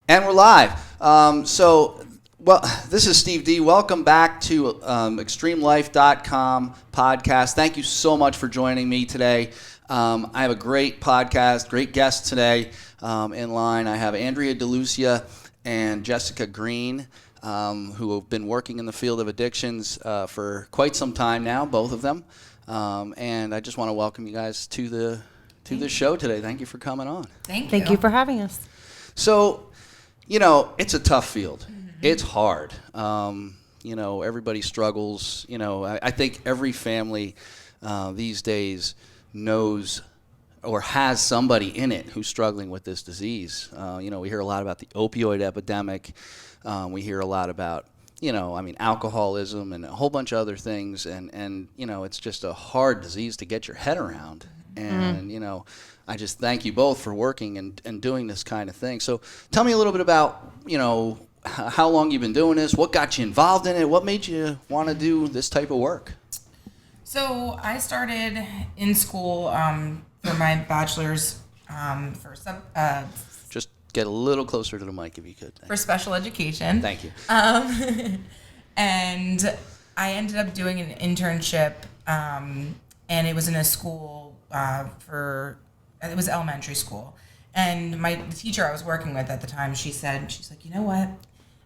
And we're live. This is Steve D. Welcome back to XtrtemeLyfe.com podcast. Thank you so much for joining me today. I have a great podcast, great guests today in line. I have Andrea Delucia and Jessica Green, who have been working in the field of addictions for quite some time now, both of them. And I just want to welcome you guys to the show today. Thank you for coming on. Thank you for having us. So, it's a tough field. Mm-hmm. It's hard. Everybody struggles. I think every family these days knows or has somebody in it who's struggling with this disease. We hear a lot about the opioid epidemic. We hear a lot about, alcoholism and a whole bunch of other things. And it's just a hard disease to get your head around. And, I just thank you both for working and doing this kind of thing. So tell me a little bit about, how long you've been doing this, what got you involved in it, what made you want to do this type of work? So I started in school for my bachelor's Just get a little closer to the mic if you could. For special education. Thank you. And I ended up doing an internship, and it was in a school it was elementary school. And the teacher I was working with at the time, she's like, you know what?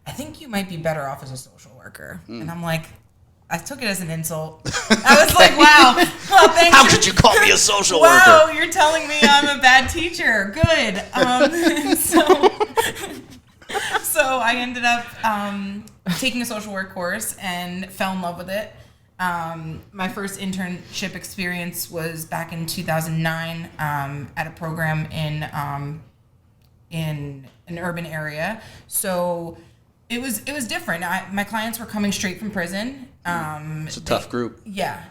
I think you might be better off as a social worker. And I'm like, I took it as an insult. I was like, wow. Well, thanks. How could you call me a social worker? Wow, you're telling me I'm a bad teacher. Good. So I ended up taking a social work course and fell in love with it. My first internship experience was back in 2009 at a program in an urban area. So it was different. My clients were coming straight from prison. It's a tough group. Yeah.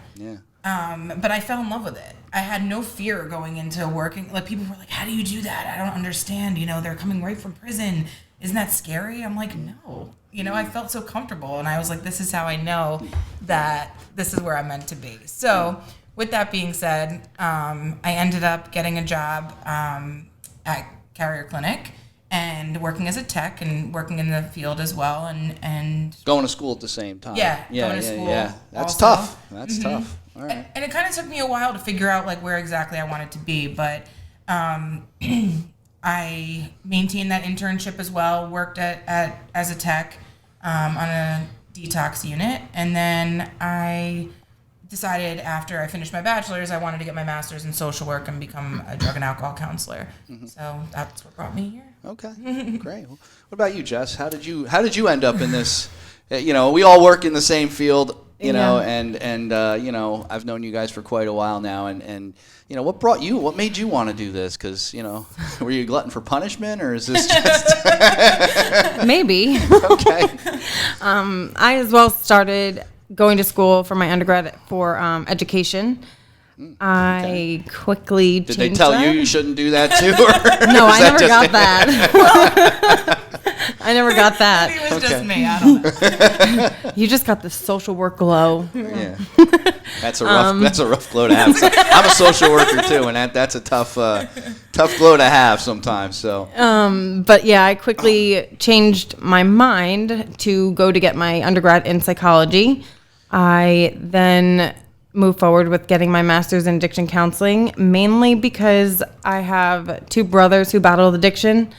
But I fell in love with it. I had no fear going into working. Like, people were like, how do you do that? I don't understand. They're coming right from prison. Isn't that scary? I'm like, no. I felt so comfortable. And I was like, this is how I know that this is where I'm meant to be. So with that being said, I ended up getting a job at Carrier Clinic and working as a tech and working in the field as well. And going to school at the same time. Yeah, going to school. Yeah. That's also tough. That's tough. All right. And it kind of took me a while to figure out where exactly I wanted to be. But I maintained that internship as well, worked as a tech on a detox unit, and then I decided after I finished my bachelor's I wanted to get my master's in social work and become a drug and alcohol counselor. Mm-hmm. So that's what brought me here. Okay, great. What about you, Jess? How did you end up in this? We all work in the same field, and I've known you guys for quite a while now, and what made you want to do this? Because, were you a glutton for punishment, or is this just... Maybe. Okay. I as well started going to school for my undergrad for education. I quickly changed Did they tell you shouldn't do that too? No, I never got that. I never got that. Maybe it was just me. I don't know. You just got the social work glow. Yeah, that's a rough glow to have. I'm a social worker too, and that's a tough glow to have sometimes. So. But yeah, I quickly changed my mind to go to get my undergrad in psychology. I then moved forward with getting my master's in addiction counseling, mainly because I have two brothers who battled addiction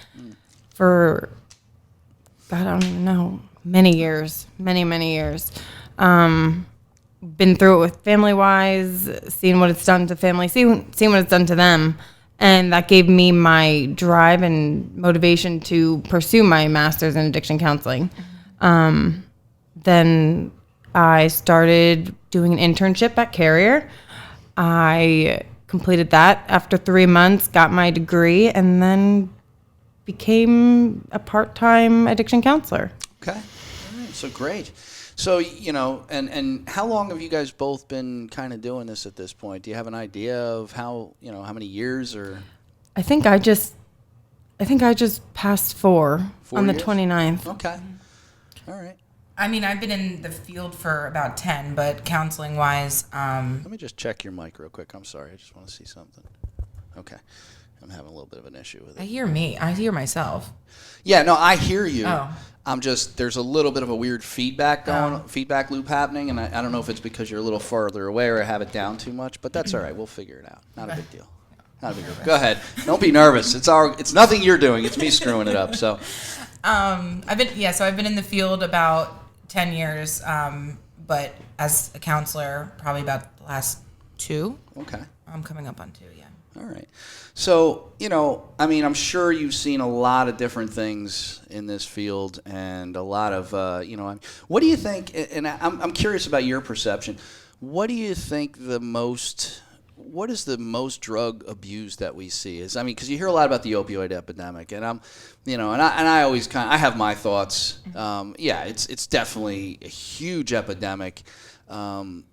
for, God, I don't even know, many years. Been through it with family-wise, seen what it's done to family, seen what it's done to them. And that gave me my drive and motivation to pursue my master's in addiction counseling. Then I started doing an internship at Carrier. I completed that after 3 months, got my degree, and then became a part-time addiction counselor. Okay. All right. So great. So, and how long have you guys both been kind of doing this at this point? Do you have an idea of how many years or? I think I just passed 4 on the years? 29th. Okay. All right. I mean, I've been in the field for about 10, but counseling-wise... Let me just check your mic real quick. I'm sorry. I just want to see something. Okay. I'm having a little bit of an issue with I it. hear myself. Yeah, no, I hear you. Oh. There's a little bit of a weird feedback loop happening, and I don't know if it's because you're a little farther away or I have it down too much, but that's all right. We'll figure it out. Not a big deal. Not a big deal. Go ahead. Don't be nervous. It's nothing you're doing. It's me screwing it up. So, I've been in the field about 10 years, but as a counselor, probably about the last 2. okay. I'm coming up on 2, yeah. All right. So, I'm sure you've seen a lot of different things in this field and a lot of, what do you think, and I'm curious about your perception, what do you think what is the most drug abuse that we see? Because you hear a lot about the opioid epidemic, and I always I have my thoughts. It's definitely a huge epidemic. The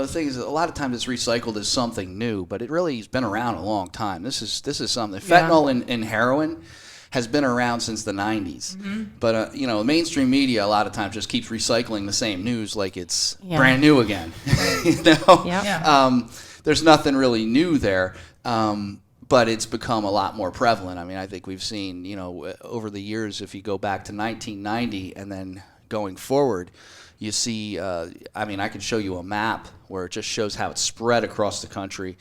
thing is, a lot of times it's recycled as something new, but it really has been around a long time. This is something. Fentanyl and heroin has been around since the 90s. Mm-hmm. But, mainstream media a lot of times just keeps recycling the same news like it's brand new again. There's nothing really new there. But it's become a lot more prevalent. I think we've seen, over the years, if you go back to 1990 and then going forward, you see, I can show you a map where it just shows how it's spread across the country.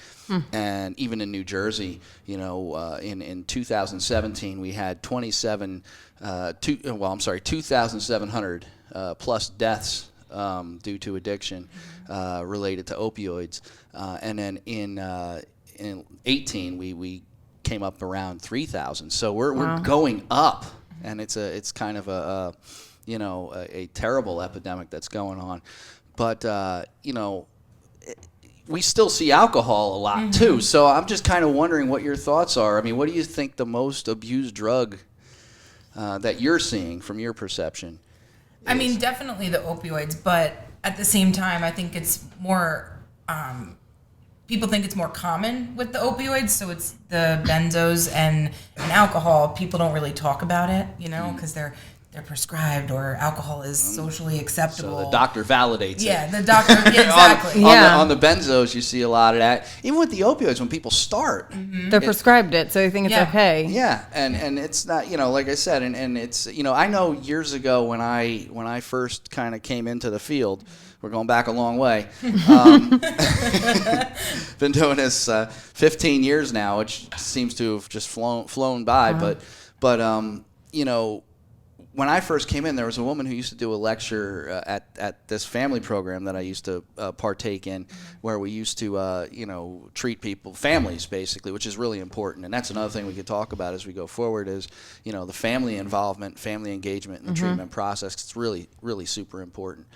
And even in New Jersey, in 2017, we had 2,700 plus deaths due to addiction related to opioids. And then in 18, we came up around 3,000. So we're going up, and it's kind of a terrible epidemic that's going on. But, we still see alcohol a lot, too. So I'm just kind of wondering what your thoughts are. What do you think the most abused drug that you're seeing from your perception is? Definitely the opioids, but at the same time, I think it's more, people think it's more common with the opioids, so it's the benzos and alcohol. People don't really talk about it, because they're prescribed, or alcohol is socially acceptable. So the doctor validates it. Yeah, the doctor, exactly. On the benzos, you see a lot of that. Even with the opioids, when people start. They're prescribed it, so they think it's okay. Yeah, and it's not, like I said, and it's, I know years ago when I first kind of came into the field, we're going back a long way. Been doing this 15 years now, which seems to have just flown by. But when I first came in, there was a woman who used to do a lecture at this family program that I used to partake in, where we used to, treat families basically, which is really important. And that's another thing we could talk about as we go forward is, the family involvement, family engagement in the treatment process. It's really, really super important.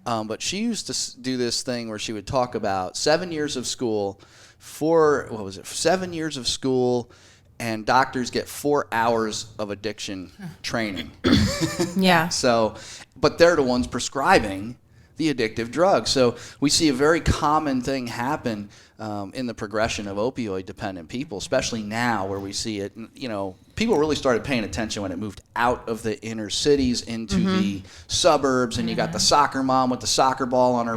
But she used to do this thing where she would talk about 7 years of school, 7 years of school, and doctors get 4 hours of addiction training. Yeah. So, but they're the ones prescribing the addictive drug. So we see a very common thing happen in the progression of opioid-dependent people, especially now where we see it. People really started paying attention when it moved out of the inner cities into the suburbs, and you got the soccer mom with the soccer ball on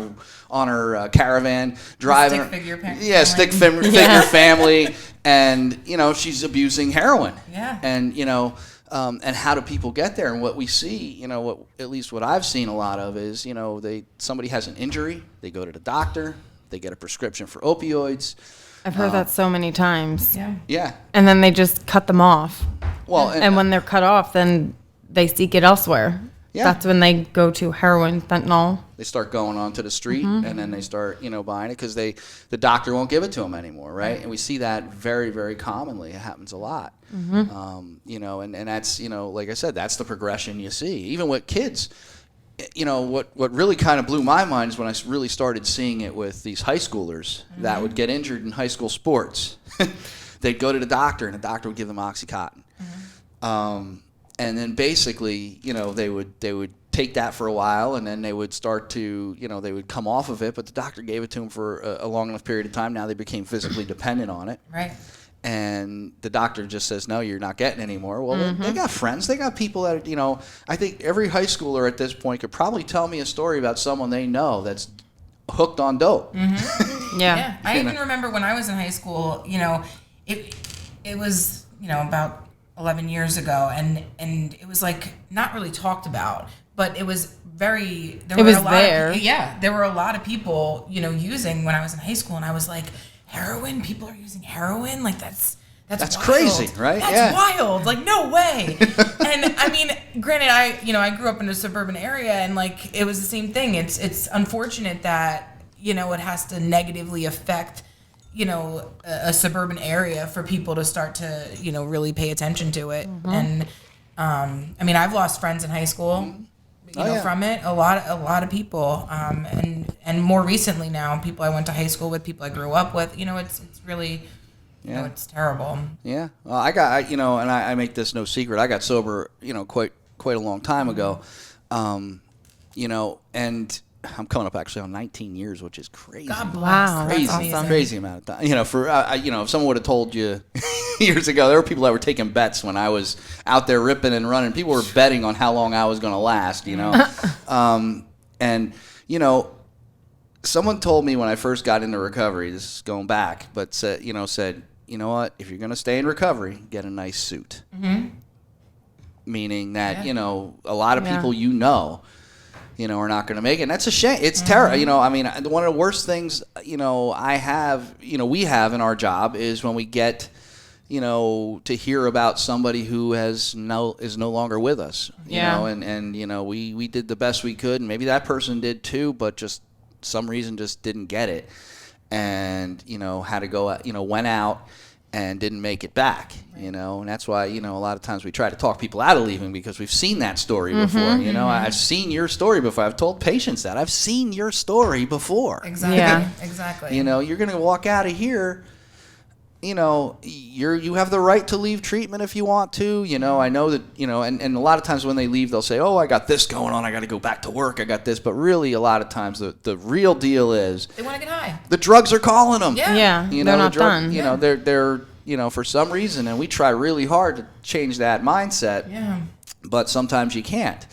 her caravan driving. Stick figure family, and somebody abusing heroin. Yeah. And how do people get there? And what we see, at least what I've seen a lot of is, somebody has an injury, they go to the doctor, they get a prescription for opioids. I've heard that so many times. Yeah. Yeah. And then they just cut them off. Well, and when they're cut off, then they seek it elsewhere. Yeah. That's when they go to heroin, fentanyl. They start going onto the street, and then they start, buying it because the doctor won't give it to them anymore, right? And we see that very, very commonly. It happens a lot, and that's, like I said, that's the progression you see. Even with kids, what really kind of blew my mind is when I really started seeing it with these high schoolers that would get injured in high school sports. They'd go to the doctor, and the doctor would give them Oxycontin. And then basically, they would take that for a while, and then they would start to, they would come off of it. But the doctor gave it to them for a long enough period of time. Now they became physically dependent on it. Right. And the doctor just says, no, you're not getting any more. Well, they got friends. They got people that, I think every high schooler at this point could probably tell me a story about someone they know that's hooked on dope. Yeah. I even remember when I was in high school, it was, about 11 years ago, and it was like not really talked about, but it was very, there were a lot of people, using when I was in high school, and I was like, heroin? People are using heroin? Like that's wild. Crazy, right? That's wild. Like, no way. And I mean, granted, I grew up in a suburban area, and like it was the same thing. It's unfortunate that, it has to negatively affect, a suburban area for people to start to, really pay attention to it. Mm-hmm. And I mean, I've lost friends in high school, from it. A lot of people, and more recently now, people I went to high school with, people I grew up with. It's really. It's terrible. Yeah. Well, and I make this no secret. I got sober, quite a long time ago. And I'm coming up actually on 19 years, which is crazy. God bless. Wow. Crazy, awesome. Crazy amount of time. If someone would have told you years ago, there were people that were taking bets when I was out there ripping and running. People were betting on how long I was going to last, someone told me when I first got into recovery, this is going back, but said, you know what, if you're going to stay in recovery, get a nice suit. Mm-hmm. Meaning that, a lot of people are not going to make it. And that's a shame. It's terrible. One of the worst things, we have in our job is when we get, to hear about somebody who is no longer with us, we did the best we could, and maybe that person did too, but just some reason just didn't get it, and had to go, went out and didn't make it back, and that's why, a lot of times we try to talk people out of leaving because we've seen that story before. I've seen your story before. I've told patients that I've seen your story before. Exactly. Yeah. Exactly. You're going to walk out of here, you have the right to leave treatment if you want to. I know that, and a lot of times when they leave, they'll say, oh, I got this going on, I got to go back to work, I got this. But really, a lot of times, the real deal is they want to get high. The drugs are calling them. Yeah. They're not done. They're for some reason, and we try really hard to change that mindset. Yeah. But sometimes you can't.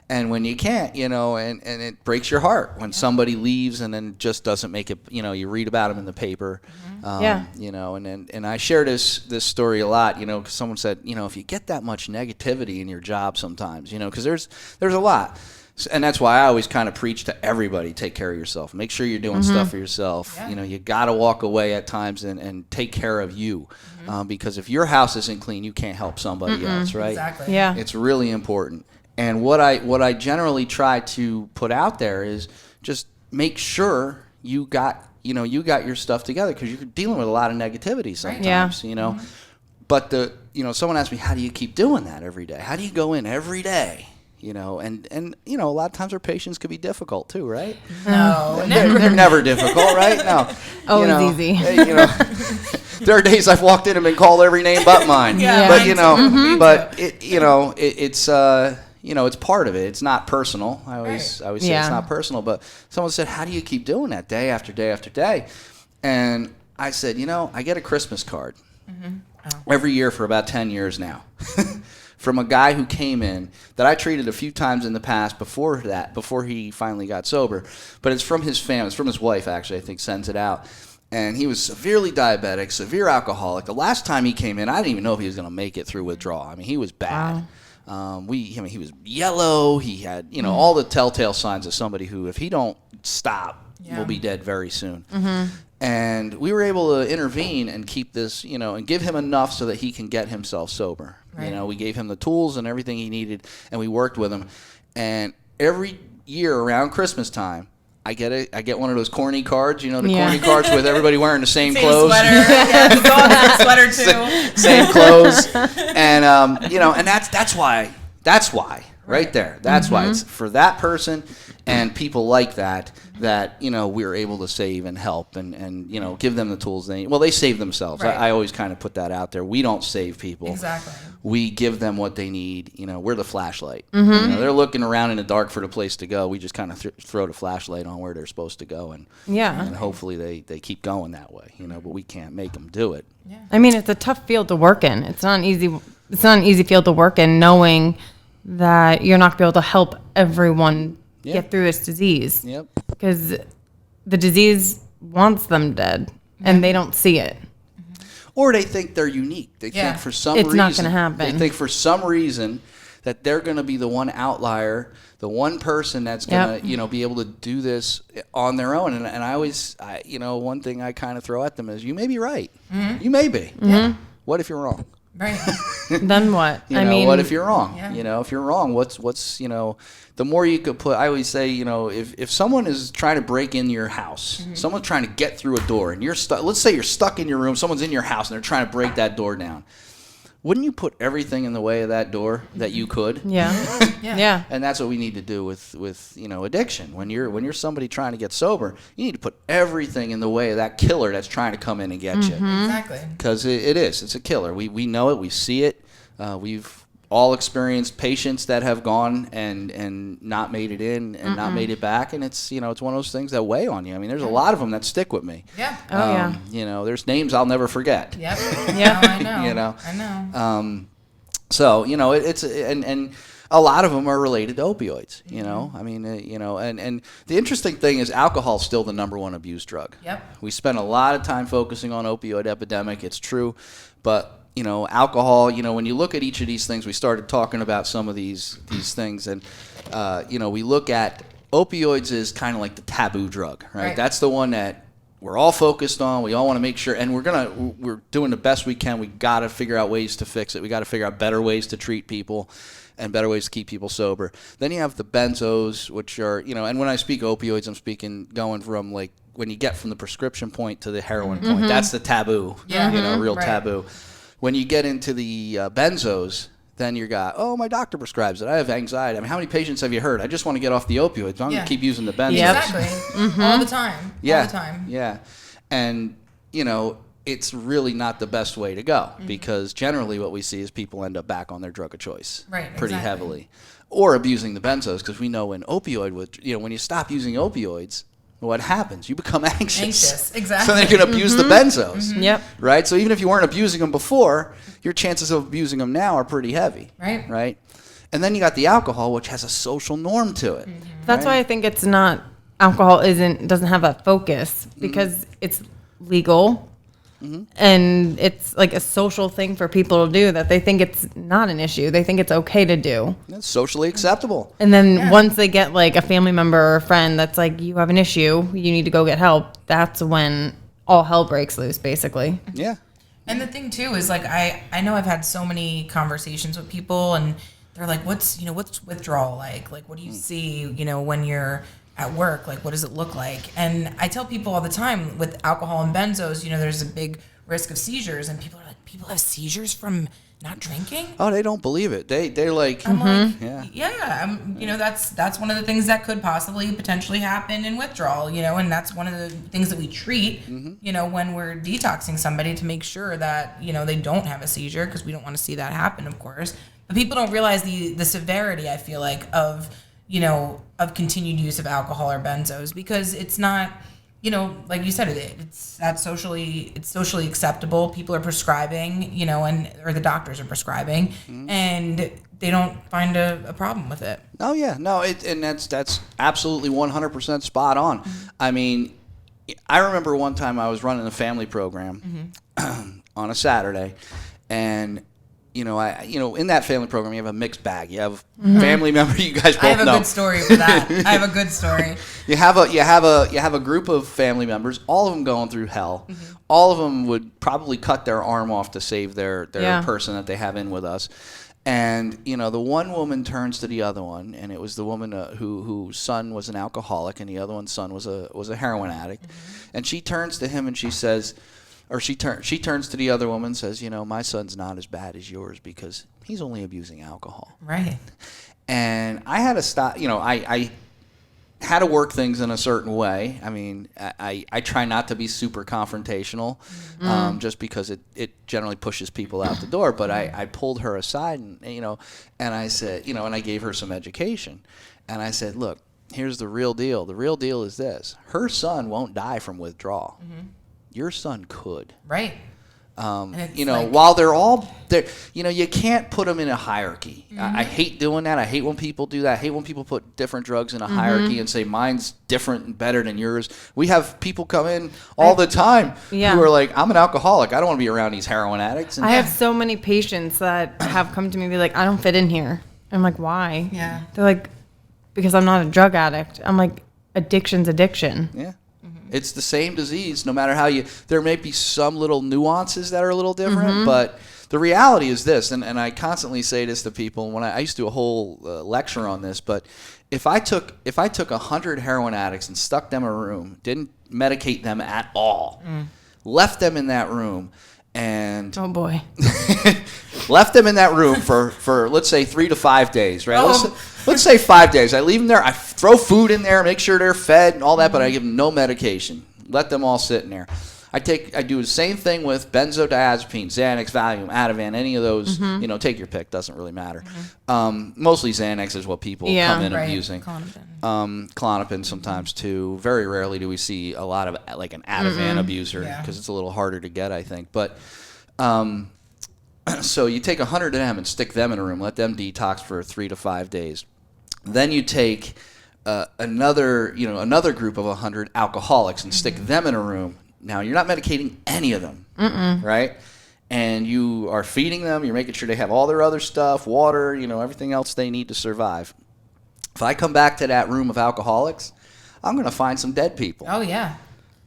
And when you can't, and it breaks your heart when somebody leaves and then just doesn't make it, you read about them in the paper. And I share this story a lot, because someone said, if you get that much negativity in your job sometimes, because there's a lot. And that's why I always kind of preach to everybody, take care of yourself. Make sure you're doing stuff for yourself. Yeah. You got to walk away at times and take care of you. Because if your house isn't clean, you can't help somebody else, right? Exactly. Yeah. It's really important. And what I generally try to put out there is just make sure you got your stuff together, because you're dealing with a lot of negativity sometimes, But someone asked me, how do you keep doing that every day? How do you go in every day? And a lot of times our patients could be difficult too, right? No, they're never difficult, right? No. Always easy. There are days I've walked in and been called every name but mine. Yeah. But it's part of it. It's not personal. I always say it's not personal. But someone said, how do you keep doing that day after day after day? And I said, I get a Christmas card every year for about 10 years now from a guy who came in that I treated a few times in the past before he finally got sober. But it's from his family. It's from his wife, actually, I think, sends it out. And he was severely diabetic, severe alcoholic. The last time he came in, I didn't even know if he was going to make it through withdrawal. I mean, he was bad. Wow. He was yellow. He had, all the telltale signs of somebody who, if he don't stop, will be dead very soon. Mm-hmm. And we were able to intervene and keep this, and give him enough so that he can get himself sober. Right. We gave him the tools and everything he needed, and we worked with him. And every year around Christmas time, I get one of those corny cards, corny cards with everybody wearing the same clothes. Sweater. Yeah, the dog has a sweater too. Same clothes. And, and that's why right there. That's why it's for that person and people like that, we're able to save and help and give them the tools they need. Well, they save themselves. Right. I always kind of put that out there. We don't save people. Exactly. We give them what they need. We're the flashlight. Mm-hmm. They're looking around in the dark for the place to go. We just kind of throw the flashlight on where they're supposed to go, and hopefully they keep going that way. But we can't make them do it. Yeah. I mean, it's a tough field to work in. It's not an easy field to work in, knowing that you're not going to be able to help everyone get through this disease. Yep. Because the disease wants them dead, and they don't see it. Or they think they're unique. They think for some it's reason. not going to happen. They think for some reason that they're going to be the one outlier, the one person that's going to, be able to do this on their own. And I always, one thing I kind of throw at them is, you may be right. Mm-hmm. You may be. Mm-hmm. What if you're wrong? Right. Then what? What if you're wrong? Yeah. If you're wrong, what's the more you could put, I always say, if someone is trying to break in your house, someone's trying to get through a door and you're stuck, let's say you're stuck in your room, someone's in your house and they're trying to break that door down. Wouldn't you put everything in the way of that door that you could? Yeah. Yeah. And that's what we need to do with addiction. When you're somebody trying to get sober, you need to put everything in the way of that killer that's trying to come in and get you. Exactly. Because it's a killer. We know it. We see it. We've all experienced patients that have gone and not made it in and not made it back, and it's it's one of those things that weigh on you. I mean, there's a lot of them that stick with me. Yeah. There's names I'll never forget. Yep. Yeah. I know. I know. So it's and a lot of them are related to opioids. I mean, and the interesting thing is alcohol's still the number one abused drug. Yep. We spend a lot of time focusing on opioid epidemic. It's true, but alcohol, when you look at each of these things, we started talking about some of these things, and, we look at opioids as kind of like the taboo drug, right? That's the one that we're all focused on. We all want to make sure, and we're doing the best we can. We got to figure out ways to fix it. We got to figure out better ways to treat people and better ways to keep people sober. Then you have the benzos, which are, and when I speak opioids, I'm speaking going from like when you get from the prescription point to the heroin point. That's the taboo, real taboo. When you get into the benzos, then you got, my doctor prescribes it. I have anxiety. I mean, how many patients have you heard? I just want to get off the opioids. I'm going to keep using the benzos. Exactly. All the time. Yeah. All the time. Yeah. And, it's really not the best way to go because generally what we see is people end up back on their drug of choice pretty heavily. Or abusing the benzos because we know when when you stop using opioids, what happens? You become anxious. Exactly. So then you're going to abuse the benzos. Yep. Right? So even if you weren't abusing them before, your chances of abusing them now are pretty heavy. Right. Right? And then you got the alcohol, which has a social norm to it. That's why I think it's not, alcohol doesn't have a focus because it's legal. And it's like a social thing for people to do that they think it's not an issue. They think it's okay to do. It's socially acceptable. And then once they get like a family member or a friend that's like, you have an issue, you need to go get help. That's when all hell breaks loose, basically. Yeah. And the thing too is like, I know I've had so many conversations with people and they're like, what's withdrawal like? Like, what do you see, when you're at work, like what does it look like? And I tell people all the time with alcohol and benzos, there's a big risk of seizures, and people are like, people have seizures from not drinking? Oh, they don't believe it. They're like, I'm like, that's one of the things that could possibly potentially happen in withdrawal, and that's one of the things that we treat, when we're detoxing somebody to make sure that, they don't have a seizure, because we don't want to see that happen, of course. But people don't realize the severity, I feel like, of continued use of alcohol or benzos, because it's not, like you said, it's socially acceptable. People are prescribing, or the doctors are prescribing, and they don't find a problem with it. Oh yeah, no, and that's absolutely 100% spot on. I mean, I remember one time I was running a family program on a Saturday, and in that family program, you have a mixed bag. You have family member. You guys both know. I have a good story for that. I have a good story. You have a group of family members. All of them going through hell. All of them would probably cut their arm off to save their person that they have in with us. And the one woman turns to the other one, and it was the woman whose son was an alcoholic, and the other one's son was a heroin addict. And she turns to him and she says. Or she turns to the other woman and says, my son's not as bad as yours because he's only abusing alcohol. Right. And I had to stop, I had to work things in a certain way. I mean, I try not to be super confrontational just because it generally pushes people out the door. But I pulled her aside and I said, and I gave her some education. And I said, look, here's the real deal. The real deal is this. Her son won't die from withdrawal. Your son could. Right. While they're all there, you can't put them in a hierarchy. I hate doing that. I hate when people do that. I hate when people put different drugs in a hierarchy and say mine's different and better than yours. We have people come in all the time who are like, I'm an alcoholic. I don't want to be around these heroin addicts. And I have so many patients that have come to me and be like, I don't fit in here. I'm like, why? Yeah. They're like, because I'm not a drug addict. I'm like, addiction's addiction. Yeah. It's the same disease, no matter how there may be some little nuances that are a little different, but the reality is this, and I constantly say this to people, when I used to do a whole lecture on this, but if I took 100 heroin addicts and stuck them in a room, didn't medicate them at all, left them in that room, and oh boy, left them in that room for let's say 3 to 5 days, right? Let's say 5 days. I leave them there. I throw food in there, make sure they're fed and all that, but I give them no medication. Let them all sit in there. I do the same thing with benzodiazepine, Xanax, Valium, Ativan, any of those. Take your pick. Doesn't really matter. Mostly Xanax is what people come in abusing. Klonopin sometimes too. Very rarely do we see a lot of like an Ativan abuser because it's a little harder to get, I think. But so you take 100 of them and stick them in a room, let them detox for 3 to 5 days. Then you take another group of 100 alcoholics and stick them in a room. Now, you're not medicating any of them, right? And you are feeding them. You're making sure they have all their other stuff, water, everything else they need to survive. If I come back to that room of alcoholics, I'm going to find some dead people. Oh, yeah.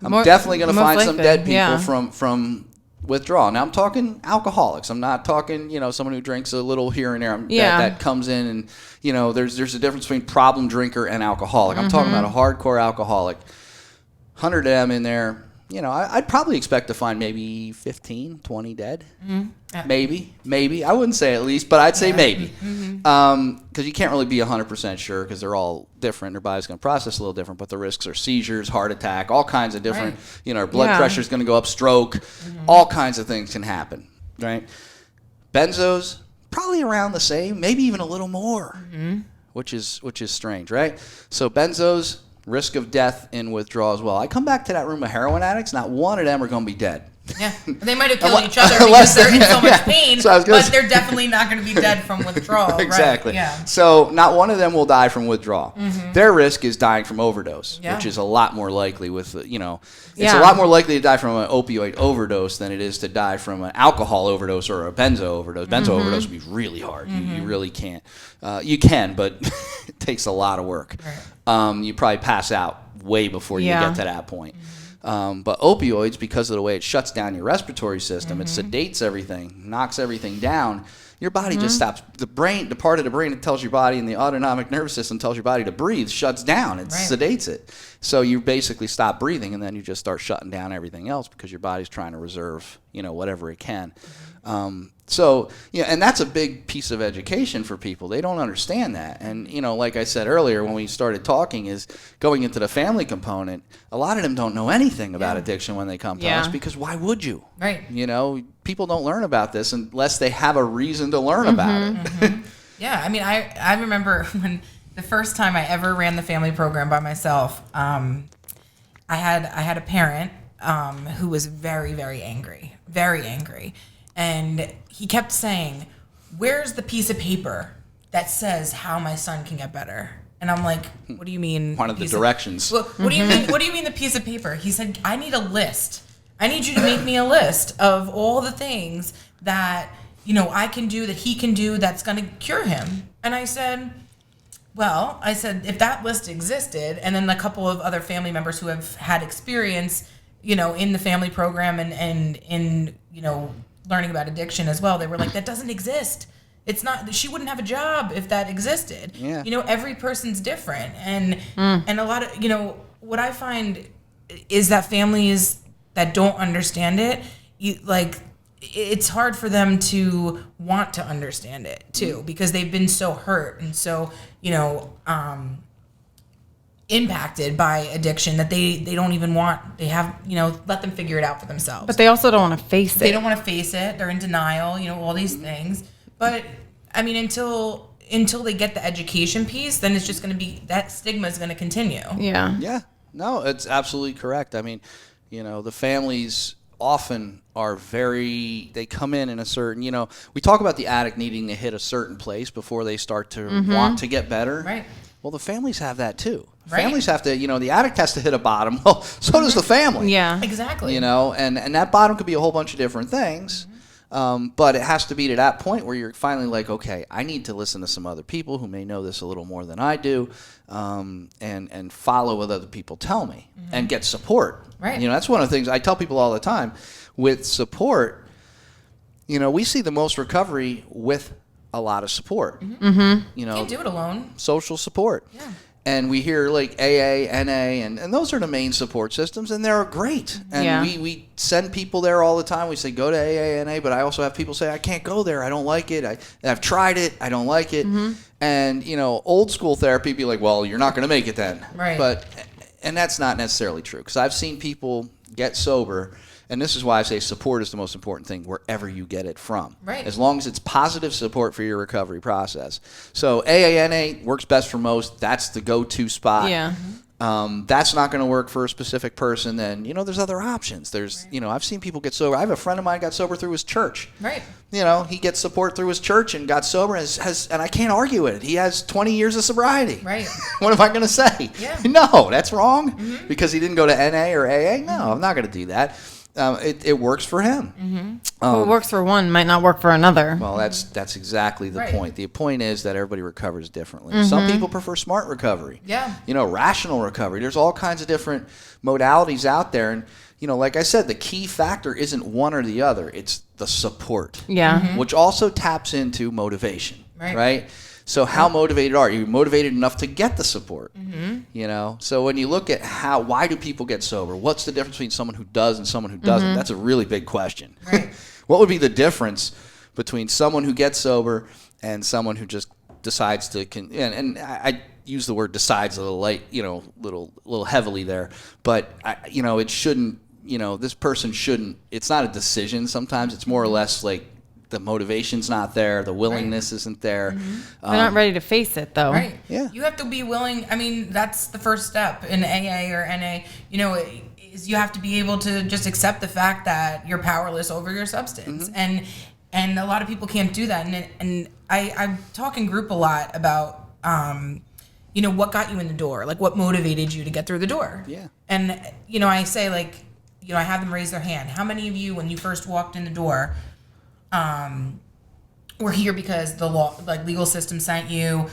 I'm definitely going to find some dead people from withdrawal. Now, I'm talking alcoholics. I'm not talking, someone who drinks a little here and there that comes in and, there's a difference between problem drinker and alcoholic. I'm talking about a hardcore alcoholic. 100 of them in there. I'd probably expect to find maybe 15, 20 dead. Maybe. I wouldn't say at least, but I'd say maybe. Because you can't really be 100% sure because they're all different. Their body's going to process a little different, but the risks are seizures, heart attack, all kinds of different, our blood pressure's going to go up, stroke, all kinds of things can happen, right? Benzos, probably around the same, maybe even a little more, which is strange, right? So benzos, risk of death in withdrawal as well. I come back to that room of heroin addicts, not one of them are going to be dead. Yeah, they might have killed each other because they're in so much pain, but they're definitely not going to be dead from withdrawal. Exactly. Right? Yeah. So not one of them will die from withdrawal. Their risk is dying from overdose, which is a lot more likely it's a lot more likely to die from an opioid overdose than it is to die from an alcohol overdose or a benzo overdose. Benzo overdose would be really hard. You really can't. You can, but it takes a lot of work. Right. You probably pass out way before you get to that point. But opioids, because of the way it shuts down your respiratory system, it sedates everything, knocks everything down. Your body just stops. The part of the brain that tells your body, and the autonomic nervous system tells your body to breathe, shuts down. It sedates it. So you basically stop breathing, and then you just start shutting down everything else because your body's trying to reserve, whatever it can. So, and that's a big piece of education for people. They don't understand that. And, like I said earlier when we started talking, is going into the family component, a lot of them don't know anything about addiction when they come to us because why would you? Right. People don't learn about this unless they have a reason to learn about it. Yeah, I mean, I remember when the first time I ever ran the family program by myself, I had a parent who was very, very angry. And he kept saying, "Where's the piece of paper that says how my son can get better?" And I'm like, "What do you mean?" One of the directions. What do you mean? What do you mean the piece of paper? He said, "I need a list. I need you to make me a list of all the things that I can do, that he can do, that's going to cure him." And I said, if that list existed, and then a couple of other family members who have had experience, in the family program and in learning about addiction as well, they were like, that doesn't exist. It's not, she wouldn't have a job if that existed. Yeah. Every person's different. And a lot of, what I find is that families that don't understand it, it's hard for them to want to understand it too, because they've been so hurt and so, impacted by addiction that they don't even want, let them figure it out for themselves. But they also don't want to face it. They don't want to face it. They're in denial, all these things. But I mean, until they get the education piece, then it's just going to be, that stigma is going to continue. Yeah. Yeah. No, it's absolutely correct. I mean, the families often are they come in a certain, we talk about the addict needing to hit a certain place before they start to want to get better. Right. Well, the families have that too. Right. Families have to, the addict has to hit a bottom. Well, so does the family. Yeah. Exactly. And that bottom could be a whole bunch of different things. But it has to be to that point where you're finally like, okay, I need to listen to some other people who may know this a little more than I do, and follow what other people tell me and get support. Right. That's one of the things I tell people all the time. With support, we see the most recovery with a lot of support. You can't do it alone. Social support. Yeah. And we hear like AA, NA, and those are the main support systems, and they're great. And we send people there all the time. We say, go to AA, NA, but I also have people say, I can't go there. I don't like it. I've tried it. I don't like it. And, old school therapy be like, well, you're not going to make it then. Right. And that's not necessarily true, because I've seen people get sober. And this is why I say support is the most important thing wherever you get it from. Right. As long as it's positive support for your recovery process. So AANA works best for most. That's the go-to spot. Yeah. That's not going to work for a specific person. Then, there's other options. There's, I've seen people get sober. I have a friend of mine got sober through his church. Right. He gets support through his church and got sober and and I can't argue with it. He has 20 years of sobriety. Right. What am I going to say? Yeah. No, that's wrong. Because he didn't go to NA or AA. No, I'm not going to do that. It works for him. What works for one might not work for another. Well, that's exactly the Right. point. The point is that everybody recovers differently. Some people prefer smart recovery. Yeah. Rational recovery. There's all kinds of different modalities out there. And, like I said, the key factor isn't one or the other. It's the support. Yeah. Which also taps into motivation. Right. So how motivated are you? Motivated enough to get the support? So when you look at why do people get sober? What's the difference between someone who does and someone who doesn't? That's a really big question. Right. What would be the difference between someone who gets sober and someone who just decides to? And I use the word decides a little light, little heavily there, but it shouldn't. This person shouldn't. It's not a decision. Sometimes it's more or less like, the motivation's not there, the willingness isn't there. They're not ready to face it, though. Right. Yeah. You have to be willing. I mean, that's the first step in AA or NA. Is you have to be able to just accept the fact that you're powerless over your substance, and a lot of people can't do that. And I talk in group a lot about what got you in the door, like what motivated you to get through the door. Yeah. And I say I have them raise their hand. How many of you, when you first walked in the door, we're here because the legal system sent you,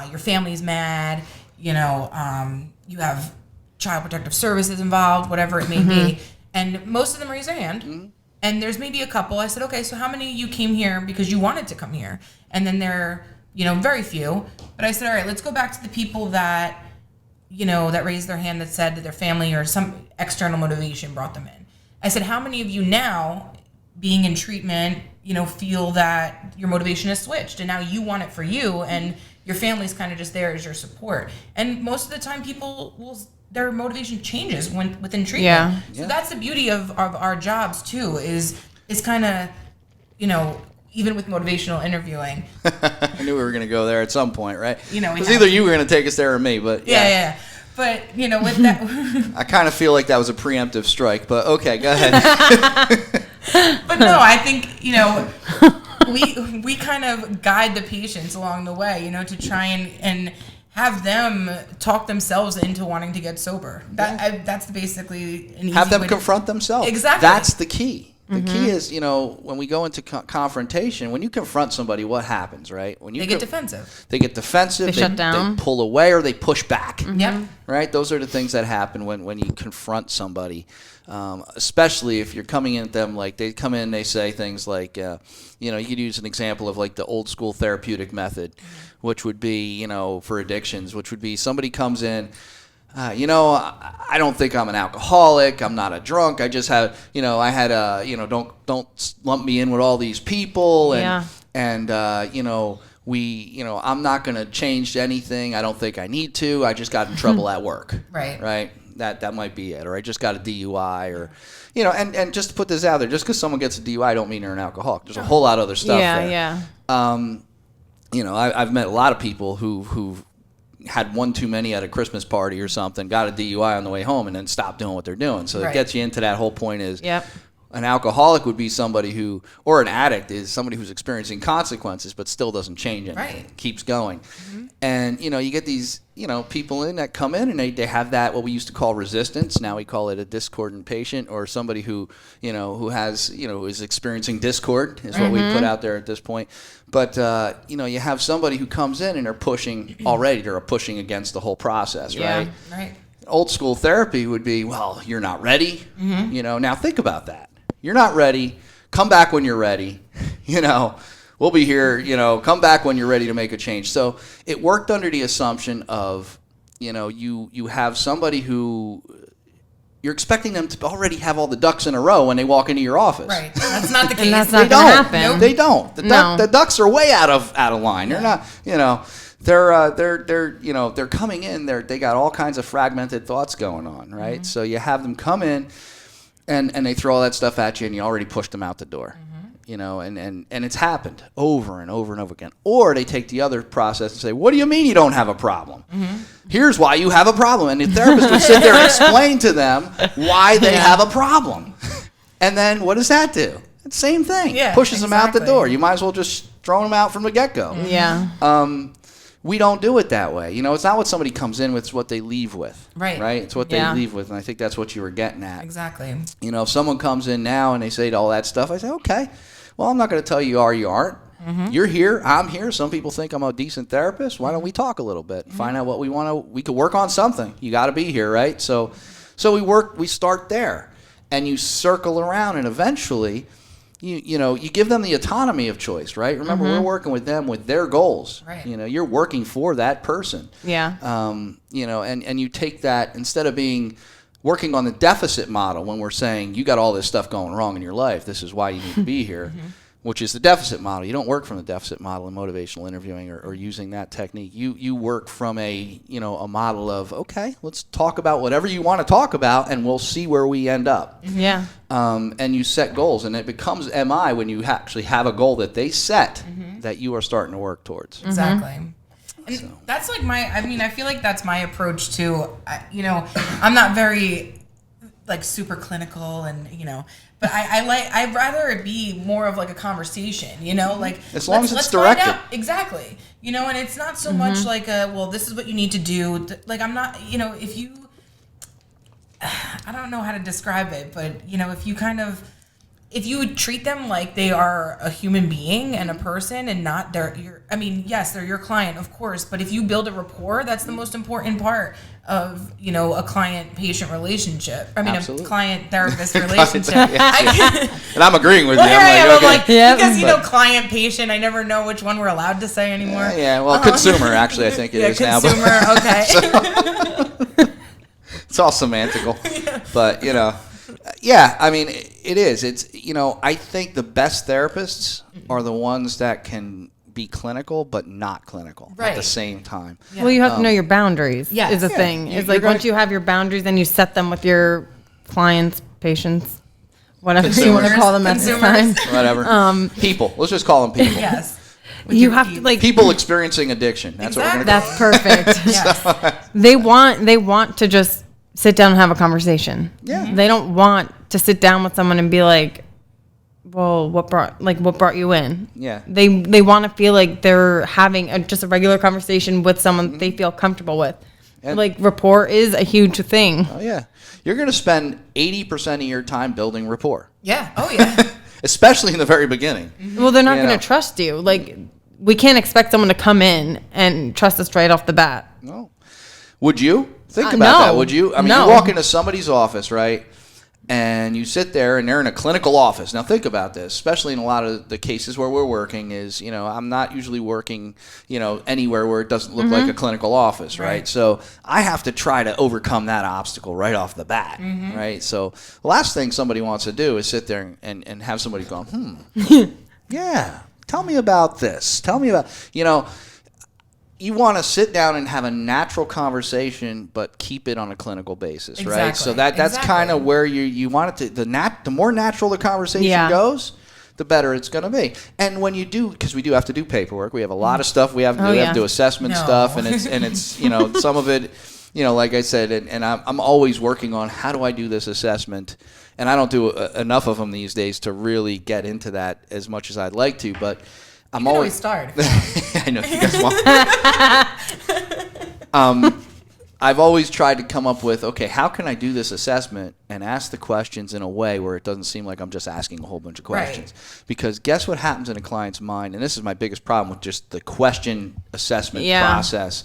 your family's mad, you have child protective services involved, whatever it may be. And most of them raise their hand. And there's maybe a couple. I said, okay, so how many of you came here because you wanted to come here? And then there, very few. But I said, all right, let's go back to the people that, that raised their hand, that said that their family or some external motivation brought them in. I said, how many of you now, being in treatment, feel that your motivation has switched and now you want it for you and your family's kind of just there as your support. And most of the time their motivation changes within treatment. Yeah. So that's the beauty of our jobs too, is kind of, even with motivational interviewing. I knew we were going to go there at some point, right? Because we either you were going to take us there or me, but yeah. But, with that... I kind of feel like that was a preemptive strike, but okay, go ahead. But no, I think, we kind of guide the patients along the way, to try and have them talk themselves into wanting to get sober. That's basically an easy have them way confront themselves. Exactly. That's the key. The key is, when we go into confrontation, when you confront somebody, what happens, right? When you they get defensive. They get defensive. They shut down. They pull away or they push back. Yep. Right? Those are the things that happen when you confront somebody, especially if you're coming in at them like they come in, they say things like, you could use an example of like the old school therapeutic method, which would be, for addictions, which would be somebody comes in, I don't think I'm an alcoholic. I'm not a drunk. I just have, I had a, don't lump me in with all these people. And, I'm not going to change anything. I don't think I need to. I just got in trouble at work. Right. That might be it. Or I just got a DUI or, and just to put this out there, just because someone gets a DUI, don't mean they're an alcoholic. There's a whole lot of other stuff there. Yeah. I've met a lot of people who had one too many at a Christmas party or something, got a DUI on the way home, and then stopped doing what they're doing. So it gets you into that whole point is, An alcoholic would be somebody who, or an addict is somebody who's experiencing consequences but still doesn't change anything, keeps going. And, you get these, people in that come in and they have that, what we used to call resistance. Now we call it a discordant patient, or somebody who, who has, who is experiencing discord is what we put out there at this point. But, you have somebody who comes in and they're pushing against the whole process, right? Right. Old school therapy would be, well, you're not ready. Now think about that. You're not ready. Come back when you're ready. We'll be here. Come back when you're ready to make a change. So it worked under the assumption of, you have somebody who you're expecting them to already have all the ducks in a row when they walk into your office. Right. That's not the case. And that's not going to happen. Nope. They don't. The ducks are way out of line. They're not. They're coming in. They got all kinds of fragmented thoughts going on. Right. So you have them come in. And they throw all that stuff at you, and you already pushed them out the door, and it's happened over and over and over again. Or they take the other process and say, what do you mean you don't have a problem? Here's why you have a problem. And the therapist would sit there and explain to them why they have a problem. And then what does that do? It's the same thing. Yeah, pushes them out the door. You might as well just throw them out from the get-go. Yeah. We don't do it that way. It's not what somebody comes in with, it's what they leave with. Right. It's what they leave with, and I think that's what you were getting at. Exactly. If someone comes in now and they say all that stuff, I say, okay, well, I'm not going to tell you you aren't. You're here, I'm here. Some people think I'm a decent therapist. Why don't we talk a little bit? Find out what we want to, we could work on something. You got to be here, right? So we start there, and you circle around, and eventually you give them the autonomy of choice, right? Remember, we're working with them with their goals. Right. You're working for that person. Yeah. And you take that, instead of working on the deficit model when we're saying you got all this stuff going wrong in your life, this is why you need to be here, which is the deficit model. You don't work from the deficit model in motivational interviewing or using that technique. You work from a model of, okay, let's talk about whatever you want to talk about, and we'll see where we end up. Yeah. And you set goals, and it becomes MI when you actually have a goal that they set that you are starting to work towards. Exactly. And that's like I feel like that's my approach too. I'm not very super clinical, and but I'd rather it be more of like a conversation, as long as it's directed. Exactly. And it's not so much like this is what you need to do. Like, I'm not, if you, I don't know how to describe it, but if you would treat them like they are a human being and a person, and not yes, they're your client, of course, but if you build a rapport, that's the most important part of, a client-patient relationship. Absolutely. A client-therapist relationship. And I'm agreeing with you. Because, client-patient, I never know which one we're allowed to say anymore. Consumer, actually, I think it is now. Consumer, okay. It's all semantical. But, it is. It's, I think the best therapists are the ones that can be clinical but not clinical at the same time. Yeah. Well, you have to know your boundaries. Yeah. Is a thing. It's like once you have your boundaries, then you set them with your clients, patients, whatever you want to call them at the time. Whatever. People. Let's just call them people. Yes. You have to people experiencing addiction. That's what we're going to call them. That's perfect. Yes. They want to just sit down and have a conversation. Yeah. They don't want to sit down with someone and be like, well, what brought you in? Yeah. They want to feel like they're having just a regular conversation with someone they feel comfortable with. And rapport is a huge thing. Oh yeah. You're going to spend 80% of your time building rapport. Yeah. Oh yeah. Especially in the very beginning. Well, they're not going to trust you. Like, we can't expect someone to come in and trust us right off the bat. No. Would you? Think about that, would you? You walk into somebody's office, right, and you sit there, and they're in a clinical office. Now, think about this, especially in a lot of the cases where we're working is, I'm not usually working, anywhere where it doesn't look like a clinical office, right? So I have to try to overcome that obstacle right off the bat, right? So the last thing somebody wants to do is sit there and have somebody go, yeah, tell me about this. Tell me about, you want to sit down and have a natural conversation, but keep it on a clinical basis, right? So that's kind of where you want it to. The more natural the conversation goes, the better it's going to be. And when you do, because we do have to do paperwork, we have a lot of stuff we have to do. We have to do assessment stuff, and it's some of it like I said, and I'm always working on how do I do this assessment, and I don't do enough of them these days to really get into that as much as I'd like to, but I'm always start. I know you guys want. I've always tried to come up with, okay, how can I do this assessment and ask the questions in a way where it doesn't seem like I'm just asking a whole bunch of questions. Right. Because guess what happens in a client's mind, and this is my biggest problem with just the question assessment process.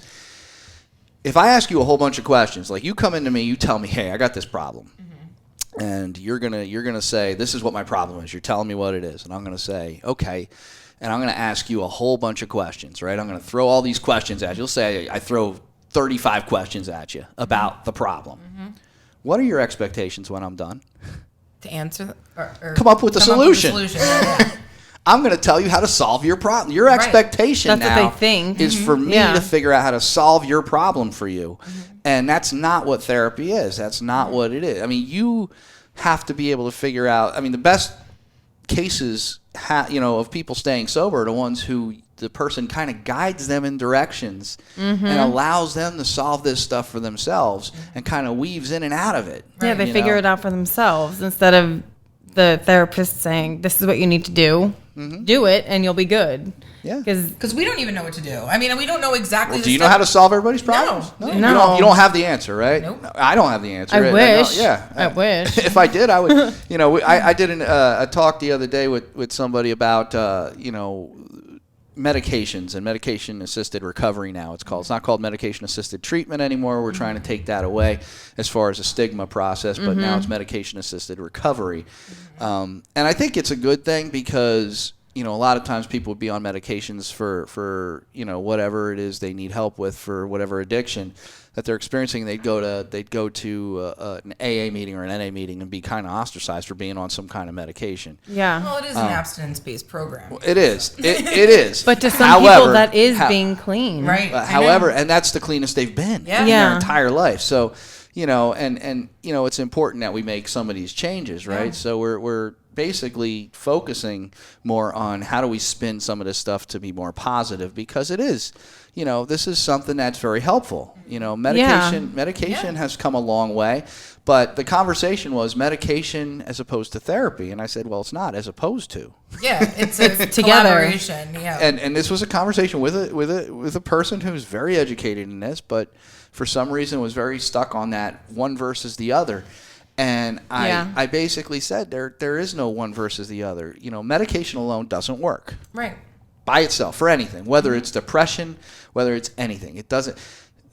If I ask you a whole bunch of questions, like you come into me, you tell me, hey, I got this problem. Mm-hmm. And you're gonna say, this is what my problem is. You're telling me what it is. And I'm going to say, okay. And I'm going to ask you a whole bunch of questions, right? I'm going to throw all these questions at you. You'll say I throw 35 questions at you about the problem. Mm-hmm. What are your expectations when I'm done? To answer or come up with a solution. Yeah. I'm going to tell you how to solve your problem. Your expectation that's now what they think. is for me to figure out how to solve your problem for you. Mm-hmm. And that's not what therapy is. That's not what it is. I mean, you have to be able to figure out, the best cases of people staying sober are the ones who the person kind of guides them in directions and allows them to solve this stuff for themselves and kind of weaves in and out of it. Yeah, they figure it out for themselves instead of the therapist saying, this is what you need to do. Mm-hmm. Do it and you'll be good. Yeah. Because we don't even know what to do. We don't know exactly. Well, do you know how to solve everybody's problems? No. You don't have the answer, right? Nope. I don't have the answer. I wish. I wish. If I did, I would. I did a talk the other day with somebody about medications and medication-assisted recovery now. It's not called medication-assisted treatment anymore. We're trying to take that away as far as a stigma process, but now it's medication-assisted recovery. And I think it's a good thing because, a lot of times people would be on medications for whatever it is they need help with for whatever addiction that they're experiencing. They'd go to an AA meeting or an NA meeting and be kind of ostracized for being on some kind of medication. Yeah. Well, it is an abstinence-based program. Well, it is. It is. But to some people, that is being clean. Right. However, and that's the cleanest they've been in their entire life. So, it's important that we make some of these changes, right? Yeah. So we're basically focusing more on how do we spin some of this stuff to be more positive, because it is, this is something that's very helpful. Medication has come a long way, but the conversation was medication as opposed to therapy, and I said, well, it's not as opposed to. Yeah, it's a collaboration. Yeah, and this was a conversation with a person who's very educated in this, but for some reason was very stuck on that one versus the other. And I basically said there is no one versus the other. Medication alone doesn't work. Right. By itself for anything, whether it's depression, whether it's anything. It doesn't.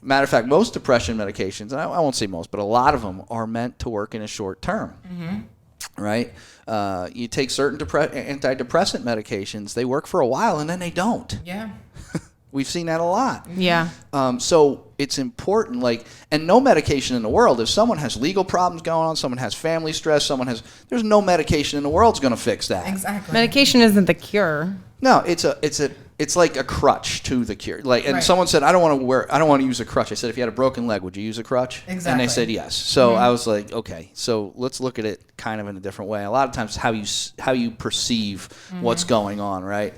Matter of fact, most depression medications, and I won't say most, but a lot of them are meant to work in a short term. Mm-hmm. Right? You take certain antidepressant medications, they work for a while and then they don't. Yeah. We've seen that a lot. Yeah. So it's important, and no medication in the world, if someone has legal problems going on, someone has family stress, there's no medication in the world's going to fix that. Exactly. Medication isn't the cure. No, it's like a crutch to the cure. Someone said, I don't want to use a crutch. I said, if you had a broken leg, would you use a crutch? Exactly. And they said yes. So I was like, okay, so let's look at it kind of in a different way. A lot of times how you perceive what's going on, right?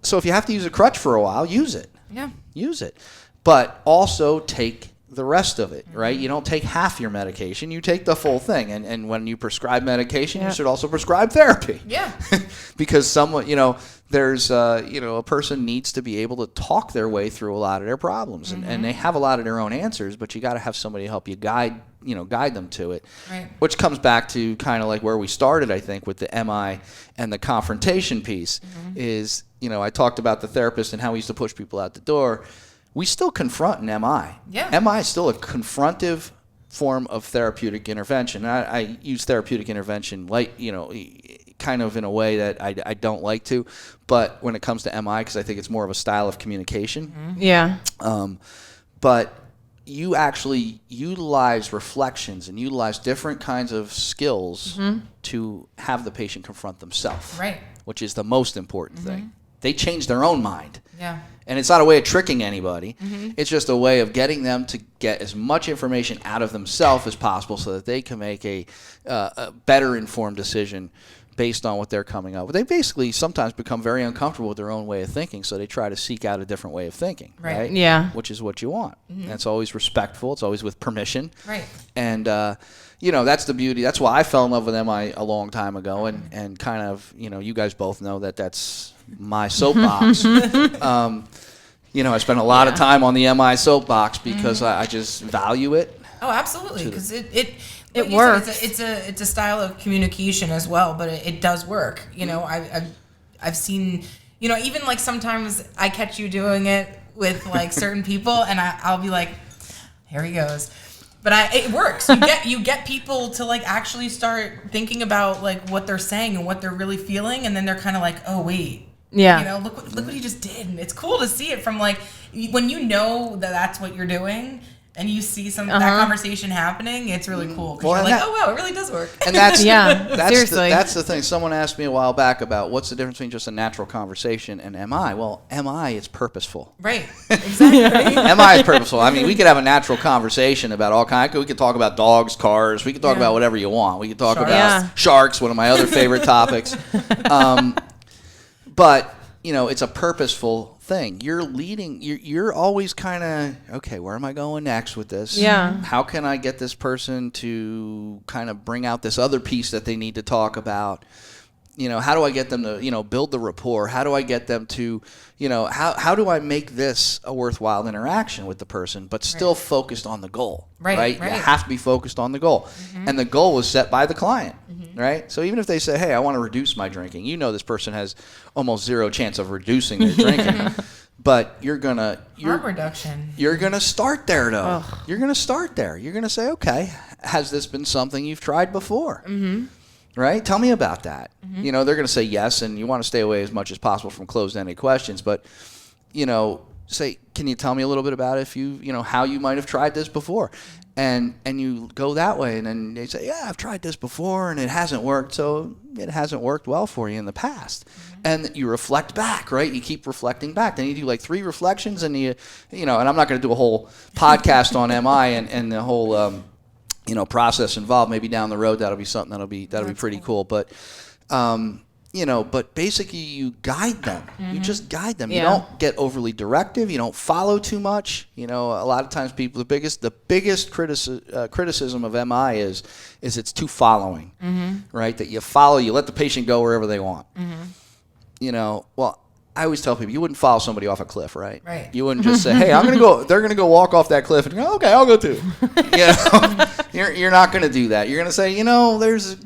So if you have to use a crutch for a while, use it. Yeah. Use it. But also take the rest of it, right? You don't take half your medication. You take the full thing. And when you prescribe medication, you should also prescribe therapy. Yeah. Because someone, there's, a person needs to be able to talk their way through a lot of their problems. And they have a lot of their own answers, but you got to have somebody help you guide them to it. Right. Which comes back to kind of like where we started, I think, with the MI and the confrontation piece is, I talked about the therapist and how he used to push people out the door. We still confront in MI. Yeah. MI is still a confrontive form of therapeutic intervention. I use therapeutic intervention kind of in a way that I don't like to, but when it comes to MI, because I think it's more of a style of communication. Yeah. But you actually utilize reflections and utilize different kinds of skills to have the patient confront themselves. Right. Which is the most important thing. They change their own mind. Yeah. And it's not a way of tricking anybody. It's just a way of getting them to get as much information out of themselves as possible so that they can make a better informed decision based on what they're coming up with. They basically sometimes become very uncomfortable with their own way of thinking, so they try to seek out a different way of thinking, right? Yeah. Which is what you want. And it's always respectful. It's always with permission. Right. And, that's the beauty. That's why I fell in love with MI a long time ago, and kind of, you guys both know that that's my soapbox. I spent a lot of time on the MI soapbox because I just value it. Oh, absolutely, because it works. It's a style of communication as well, but it does work. I've seen, even like sometimes I catch you doing it with like certain people, and I'll be like, here he goes. But it works. You get people to like actually start thinking about like what they're saying and what they're really feeling, and then they're kind of like, oh wait, look what he just did. And it's cool to see it from like when you know that that's what you're doing. And you see that conversation happening, it's really cool. Because you're like, oh, wow, it really does work. And that's seriously. That's the thing. Someone asked me a while back about what's the difference between just a natural conversation and MI. Well, MI is purposeful. Right. Exactly. MI is purposeful. I mean, we could have a natural conveation about all kinds. We could talk about dogs, cars. We could talk about whatever you want. We could talk about sharks, one of my other favorite topics. But, it's a purposeful thing. You're leading. You're always kind of, okay, where am I going next with this? Yeah. How can I get this person to kind of bring out this other piece that they need to talk about? How do I get them to, build the rapport? How do I get them to, how do I make this a worthwhile interaction with the person, but still focused on the goal, right? You have to be focused on the goal. And the goal was set by the client, right? So even if they say, hey, I want to reduce my drinking, this person has almost zero chance of reducing their drinking. But harm reduction. You're gonna start there, though. You're gonna start there. You're gonna say, okay, has this been something you've tried before? Right? Tell me about that. They're going to say yes, and you want to stay away as much as possible from closed-ended questions. But, say, can you tell me a little bit about if how you might have tried this before? And you go that way, and then they say, yeah, I've tried this before, and it hasn't worked, so it hasn't worked well for you in the past. And you reflect back, right? You keep reflecting back. Then you do like 3 reflections, and and I'm not going to do a whole podcast on MI and the whole process involved. Maybe down the road that'll be something that'll be pretty cool. But but basically you guide them. You just guide them. You don't get overly directive. You don't follow too much. A lot of times people, the biggest criticism of MI is it's too following, right? That you follow, you let the patient go wherever they want. Well, I always tell people, you wouldn't follow somebody off a cliff, right? Right. You wouldn't just say, hey, I'm going to go, they're going to go walk off that cliff and go, okay, I'll go too. You're not going to do that. You're going to say,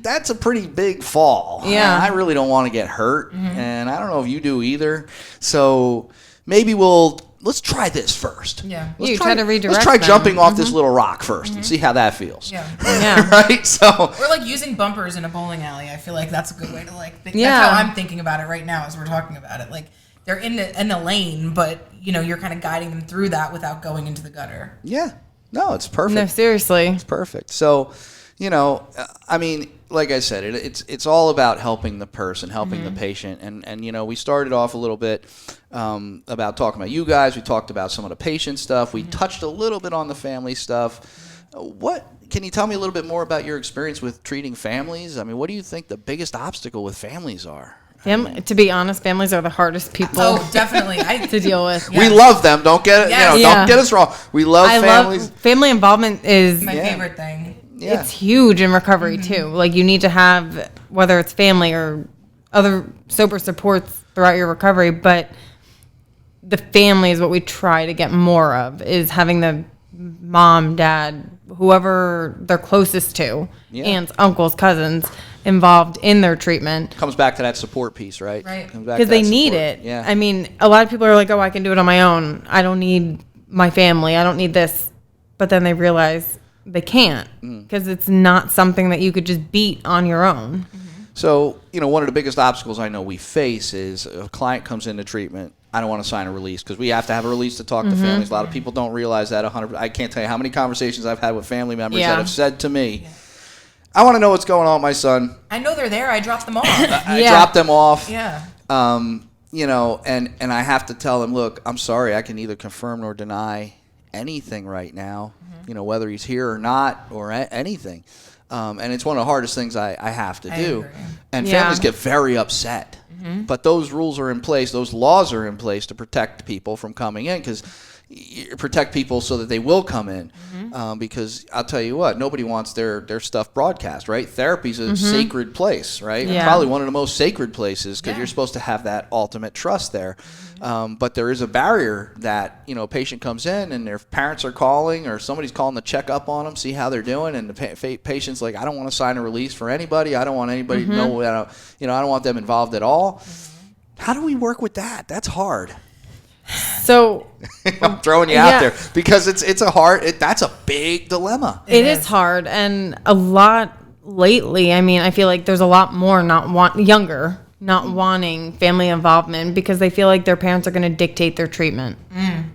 that's a pretty big fall. Yeah. I really don't want to get hurt. And I don't know if you do either. So maybe let's try this first. Yeah. You try to redirect Let's try them. jumping off this little rock first and see how that feels. Yeah. Right? So. Or like using bumpers in a bowling alley. I feel like that's a good way to think. That's how I'm thinking about it right now as we're talking about it. Like they're in a lane, but you're kind of guiding them through that without going into the gutter. Yeah. No, it's perfect. No, seriously. It's perfect. So, I mean, like I said, it's all about helping the person, helping the patient. And we started off a little bit about talking about you guys. We talked about some of the patient stuff. We touched a little bit on the family stuff. Can you tell me a little bit more about your experience with treating families? I mean, what do you think the biggest obstacle with families are? To be honest, families are the hardest people. Oh, definitely. to deal with. We love them. Don't get don't get us wrong. We love families. Family involvement is my favorite thing. Yeah. It's huge in recovery too. Like you need to have, whether it's family or other sober supports throughout your recovery, but the family is what we try to get more of, is having the mom, dad, whoever they're closest to, aunts, uncles, cousins, involved in their treatment. Comes back to that support piece, right? Right. Because they need it. Yeah. I mean, a lot of people are like, oh, I can do it on my own. I don't need my family. I don't need this. But then they realize they can't, because it's not something that you could just beat on your own. So, one of the biggest obstacles I know we face is a client comes into treatment. I don't want to sign a release, because we have to have a release to talk to families. A lot of people don't realize that 100%. I can't tell you how many conversations I've had with family members that have said to me, I want to know what's going on with my son. I know they're there. I dropped them off. I dropped them off. Yeah. And I have to tell them, look, I'm sorry, I can neither confirm nor deny anything right now, whether he's here or not or anything. And it's one of the hardest things I have to do. agree. And Yeah. families get very upset. But those rules are in place, those laws are in place to protect people from coming in, because protect people so that they will come in. Because I'll tell you what, nobody wants their stuff broadcast, right? Therapy's a sacred place, right? Yeah. Probably one of the most sacred places, because Yeah. you're supposed to have that ultimate trust there. But there is a barrier that, a patient comes in and their parents are calling, or somebody's calling to check up on them, see how they're doing, and the patient's like, I don't want to sign a release for anybody. I don't want anybody to know that. I don't want them involved at all. How do we work with that? That's hard. So I'm throwing you out there because it's a hard. That's a big dilemma. it is hard, and a lot lately. I mean, I feel like there's a lot more younger not wanting family involvement because they feel like their parents are going to dictate their treatment,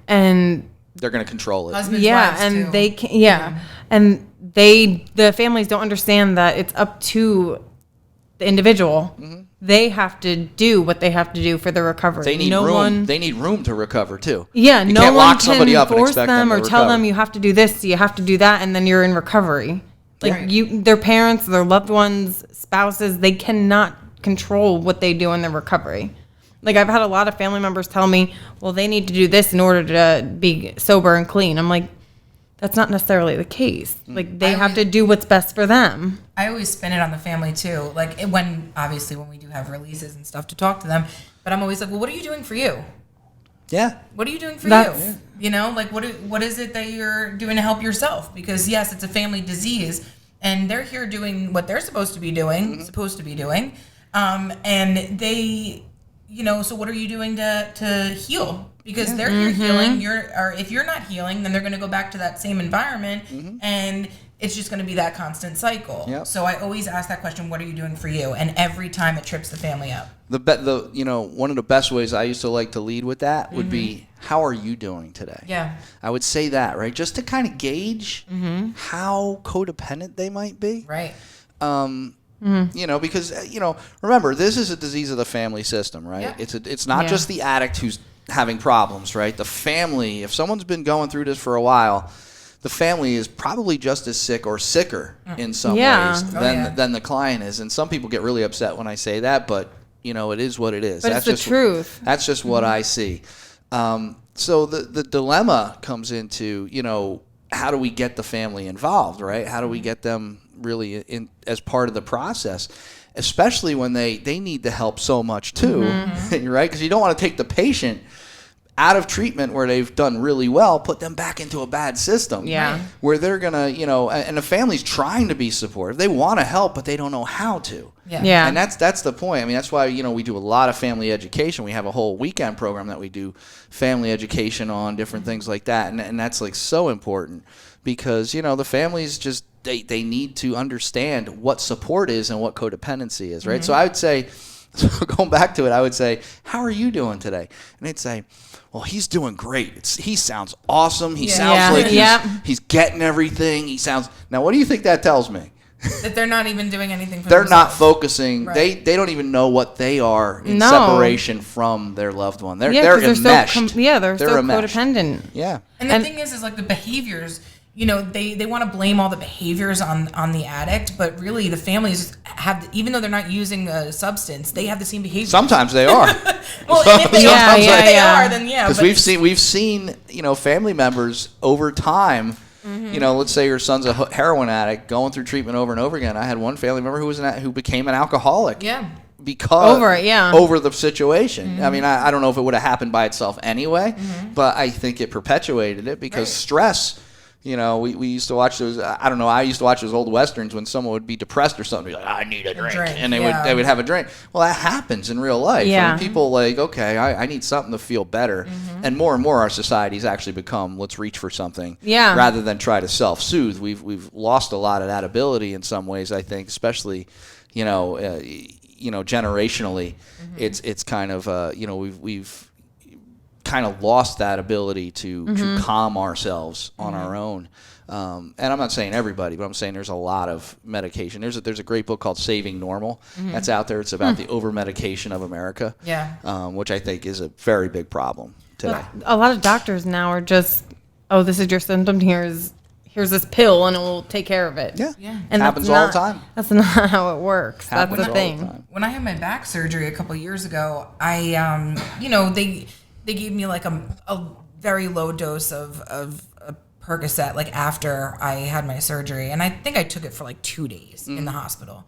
and They're going to control it. Husbands, wives, and too. they can, and the families don't understand that it's up to the individual. They have to do what they have to do for the recovery. They need room. They need room to recover too. Yeah, you no can't one lock somebody can up and force expect them them or to tell recover. them you have to do this, you have to do that, and then you're in recovery. Like Right. their parents, their loved ones, spouses, they cannot control what they do in their recovery. Like I've had a lot of family members tell me, well, they need to do this in order to be sober and clean. I'm like, that's not necessarily the case. Like they have to do what's best for them. I always spin it on the family too. Like when we do have releases and stuff to talk to them, but I'm always like, well, what are you doing for you? Yeah. What are you doing for That's- you? You know, like what is it that you're doing to help yourself? Because yes, it's a family disease, and they're here doing what they're supposed to be doing, and they, so what are you doing to heal? Because they're here healing. Or if you're not healing, then they're going to go back to that same environment, and it's just going to be that constant cycle. Yep. So I always ask that question: what are you doing for you? And every time it trips the family up. One of the best ways I used to like to lead with that would be, how are you doing today? Yeah. I would say that, right? Just to kind of gauge how codependent they might be. Right. Because remember, this is a disease of the family system, right? Yeah. It's not just the addict who's having problems, right? The family, if someone's been going through this for a while, the family is probably just as sick or sicker in some ways than the client is. And some people get really upset when I say that, but it is what it is. But That's it's the truth. That's just what I see. So the dilemma comes into, how do we get the family involved, right? How do we get them really in as part of the process, especially when they need the help so much too, right? Because you don't want to take the patient out of treatment where they've done really well, put them back into a bad system. Yeah. Where they're going to, and the family's trying to be supportive. They want to help, but they don't know how to. Yeah. And that's the point. I mean, that's why, we do a lot of family education. We have a whole weekend program that we do family education on, different things like that. And that's like so important because, the families just, they need to understand what support is and what codependency is, right? So I would say, going back to it, I would say, how are you doing today? And they'd say, well, he's doing great. He sounds awesome. He sounds like he's getting everything. Now, what do you think that tells me? That they're not even doing anything for They're themselves. not focusing. Right. They don't even know what they are in No. separation from their loved one. They're 'cause enmeshed. they're so enmeshed. codependent. Yeah. And the thing is like the behaviors, they want to blame all the behaviors on the addict, but really the families have, even though they're not using a substance, they have the same behavior. Sometimes they are. Well, if they are, then yeah. Because but we've seen family members over time. Let's say your son's a heroin addict going through treatment over and over again. I had one family member who became an alcoholic. Yeah. Because over the situation. I mean, I don't know if it would have happened by itself anyway, but I think it perpetuated it because stress. We used to watch those. I don't know. I used to watch those old westerns when someone would be depressed or something. Be like, I need a drink, and they would have a drink. Well, that happens in real life. Yeah. I mean, people okay, I need something to feel better, and more our society's actually become let's reach for something, rather than try to self-soothe. We've lost a lot of that ability in some ways. I think, especially, generationally, it's kind of we've kind of lost that ability to calm ourselves on our own. And I'm not saying everybody, but I'm saying there's a lot of medication. There's a great book called Saving Normal that's out there. It's about the over-medication of America, which I think is a very big problem today. A lot of doctors now are just, this is your symptom. Here's here's this pill and it will take care of it. Yeah. And Happens all the time. That's not how it works. Happens That's the all the thing. time. When I had my back surgery a couple years ago, I they gave me like a very low dose of a Percocet like after I had my surgery, and I think I took it for like 2 days in the hospital.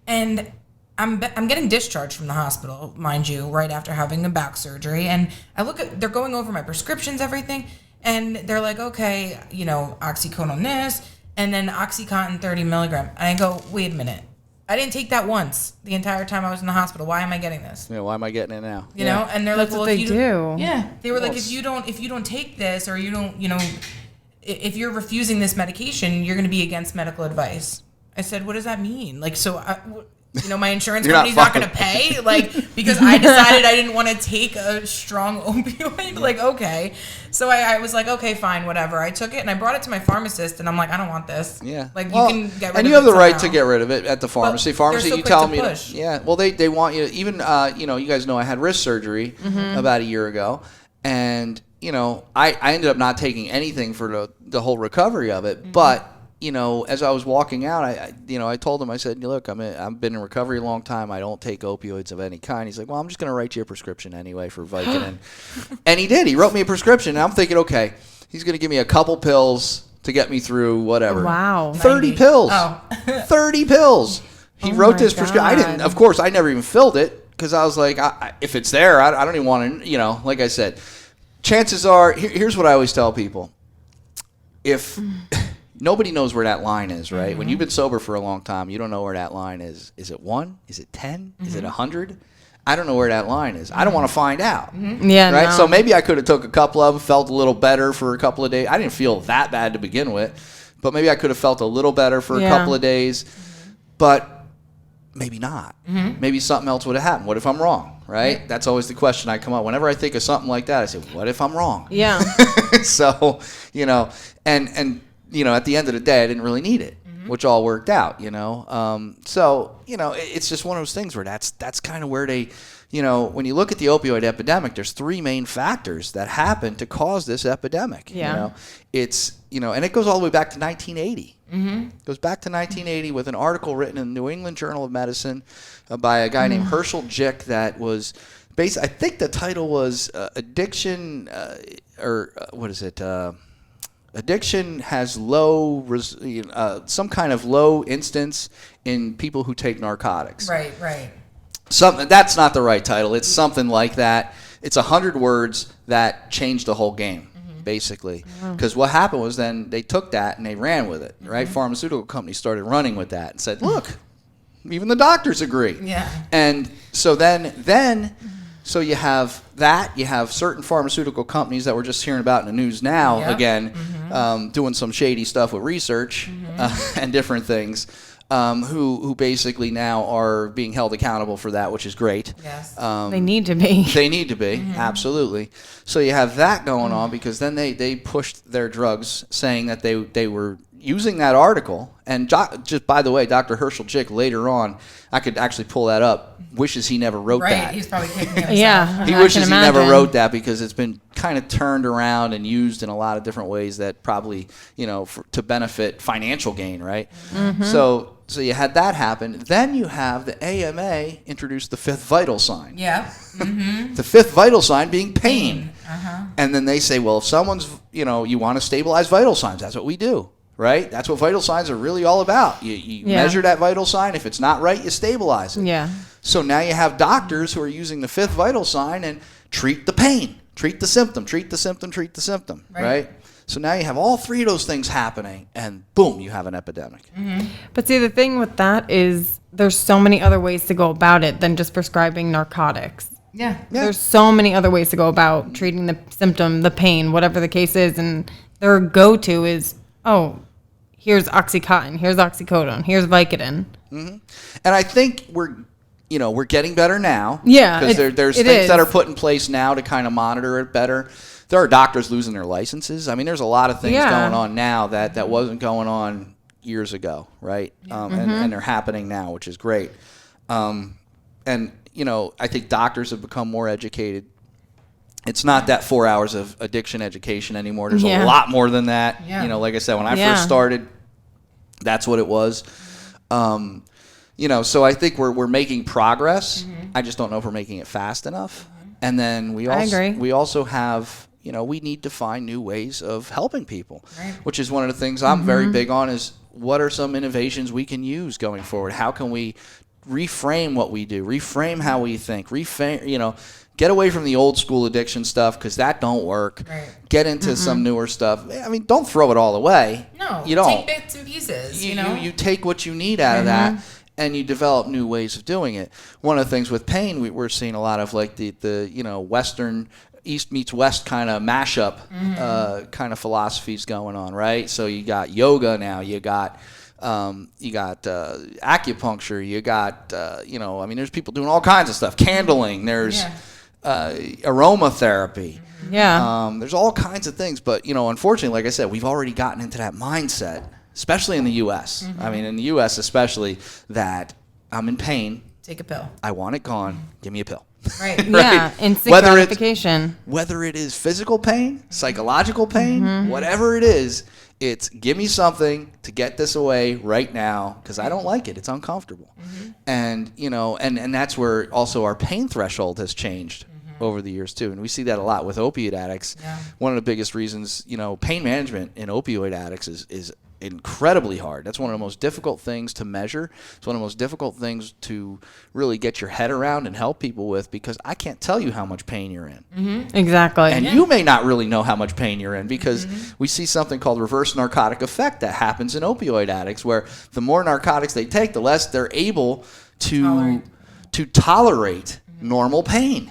And I'm getting discharged from the hospital, mind you, right after having a back surgery, and they're going over my prescriptions, everything, and they're like, okay, oxycodone this, and then Oxycontin 30 milligram. And I go, wait a minute. I didn't take that once the entire time I was in the hospital. Why am I getting this? Yeah, why am I getting it now? You know? And they're That's like, what well, they if do. you Yeah. They were like, Well, if you don't take this, or you don't, if you're refusing this medication, you're going to be against medical advice. I said, what does that mean? Like, so my insurance company's not going to pay, like, because I decided I didn't want to take a strong opioid. Like, okay. So I was like, okay, fine, whatever. I took it and I brought it to my pharmacist, and I'm like, I don't want this. Yeah. Like, Well, you can get rid of it. and you have the right to somehow. get rid of it at the pharmacy. But Pharmacy, they're so you quick tell to me. push. Yeah. Well, they want you. Even you guys know I had wrist surgery about a year ago, and I ended up not taking anything for the whole recovery of it, but. As I was walking out, I told him, I said, look, I've been in recovery a long time. I don't take opioids of any kind. He's like, well, I'm just going to write you a prescription anyway for Vicodin. And he did. He wrote me a prescription. And I'm thinking, okay, he's going to give me a couple pills to get me through whatever. Wow. 30 90. pills. Oh. 30 pills. He Oh wrote my this prescription. I didn't, God. of course, I never even filled it because I was like, if it's there, I don't even want to, like I said, chances are, here's what I always tell people. If... Nobody knows where that line is, right? Mm-hmm. When you've been sober for a long time, you don't know where that line is. Is it 1? Is it 10? Is it 100? I don't know where that line is. I don't want to find out. Yeah, Right? no. So maybe I could have took a couple of them, felt a little better for a couple of days. I didn't feel that bad to begin with, but maybe I could have felt a little better for a couple of days. But maybe not. Maybe something else would have happened. What if I'm wrong, right? That's always the question I come up. Whenever I think of something like that, I say, what if I'm wrong? Yeah. So, and at the end of the day, I didn't really need it, which all worked out, So, it's just one of those things where that's kind of where they, when you look at the opioid epidemic, there's 3 main factors that happen to cause this epidemic. Yeah. It's, and it goes all the way back to 1980. It goes back to 1980 with an article written in the New England Journal of Medicine by a guy named Herschel Jick that was based, I think the title was Addiction, what is it? Addiction has some kind of low instance in people who take narcotics. Right. That's not the right title. It's something like that. It's 100 words that changed the whole game, basically. Because what happened was then they took that and they ran with it, right? Pharmaceutical companies started running with that and said, look, even the doctors agree. Yeah. And so then so you have that. You have certain pharmaceutical companies that we're just hearing about in the news now, Yep. again, doing some shady stuff with research and different things, who basically now are being held accountable for that, which is great. Yes. They need to be. They need to be, absolutely. So you have that going on because then they pushed their drugs saying that they were using that article. And just by the way, Dr. Herschel Jick later on, I could actually pull that up, wishes he never wrote Right. that. He's probably kicking himself. Yeah. He I wishes can he never imagine. wrote that because it's been kind of turned around and used in a lot of different ways that probably, to benefit financial gain, right? So you had that happen. Then you have the AMA introduce the 5th vital sign. Yeah. The 5th vital sign being pain. Uh-huh. And then they say, well, if someone's, you want to stabilize vital signs, that's what we do. Right? That's what vital signs are really all about. You measure that vital sign. If it's not right, you stabilize it. Yeah. So now you have doctors who are using the 5th vital sign and treat the pain, treat the symptom, treat the symptom, treat the symptom. Right? So now you have all 3 of those things happening, and boom, you have an epidemic. But see, the thing with that is there's so many other ways to go about it than just prescribing narcotics. Yeah. There's so many other ways to go about treating the symptom, the pain, whatever the case is. And their go-to is, here's Oxycontin, here's oxycodone, here's Vicodin. And I think we're getting better now. Yeah, Because there's it things that is. are put in place now to kind of monitor it better. There are doctors losing their licenses. I mean, there's a lot of things going on now that wasn't going on years ago, right? And they're happening now, which is great. And, I think doctors have become more educated. It's not that 4 hours of addiction education anymore. There's Yeah. a lot more than that. Yeah. You know, like I said, when I Yeah. first started, that's what it was. You know, so I think we're making progress. I just don't know if we're making it fast enough. And then we also have, you know, we need to find new ways of helping people, Right. which is one of the things I'm very big on is what are some innovations we can use going forward? How can we reframe what we do, reframe how we think, you know, get away from the old school addiction stuff because that don't work. Right. Get into some newer stuff. I mean, don't throw it all away. No, you don't. take bits and pieces. You know, You take what you need out of that, and you develop new ways of doing it. One of the things with pain, we're seeing a lot of like the you know, Western East meets West kind of mashup kind of philosophies going on, right? So you got yoga now, you got acupuncture, you got you know, I mean, there's people doing all kinds of stuff, candling, there's aromatherapy. Yeah. There's all kinds of things, but you know, unfortunately, like I said, we've already gotten into that mindset, especially in the U.S. I mean, in the U.S. especially, that I'm in pain, take a pill. I want it gone, give me a pill. Right. Yeah. Instant Whether gratification. Whether it is physical pain, psychological pain, whatever it is, it's give me something to get this away right now because I don't like it. It's uncomfortable. And, you know, and that's where also our pain threshold has changed over the years too. And we see that a lot with opioid addicts. Yeah. One of the biggest reasons, you know, pain management in opioid addicts is incredibly hard. That's one of the most difficult things to measure. It's one of the most difficult things to really get your head around and help people with because I can't tell you how much pain you're in. Exactly. And you may not really know how much pain you're in because we see something called reverse narcotic effect that happens in opioid addicts where the more narcotics they take, the less they're able to tolerate normal pain.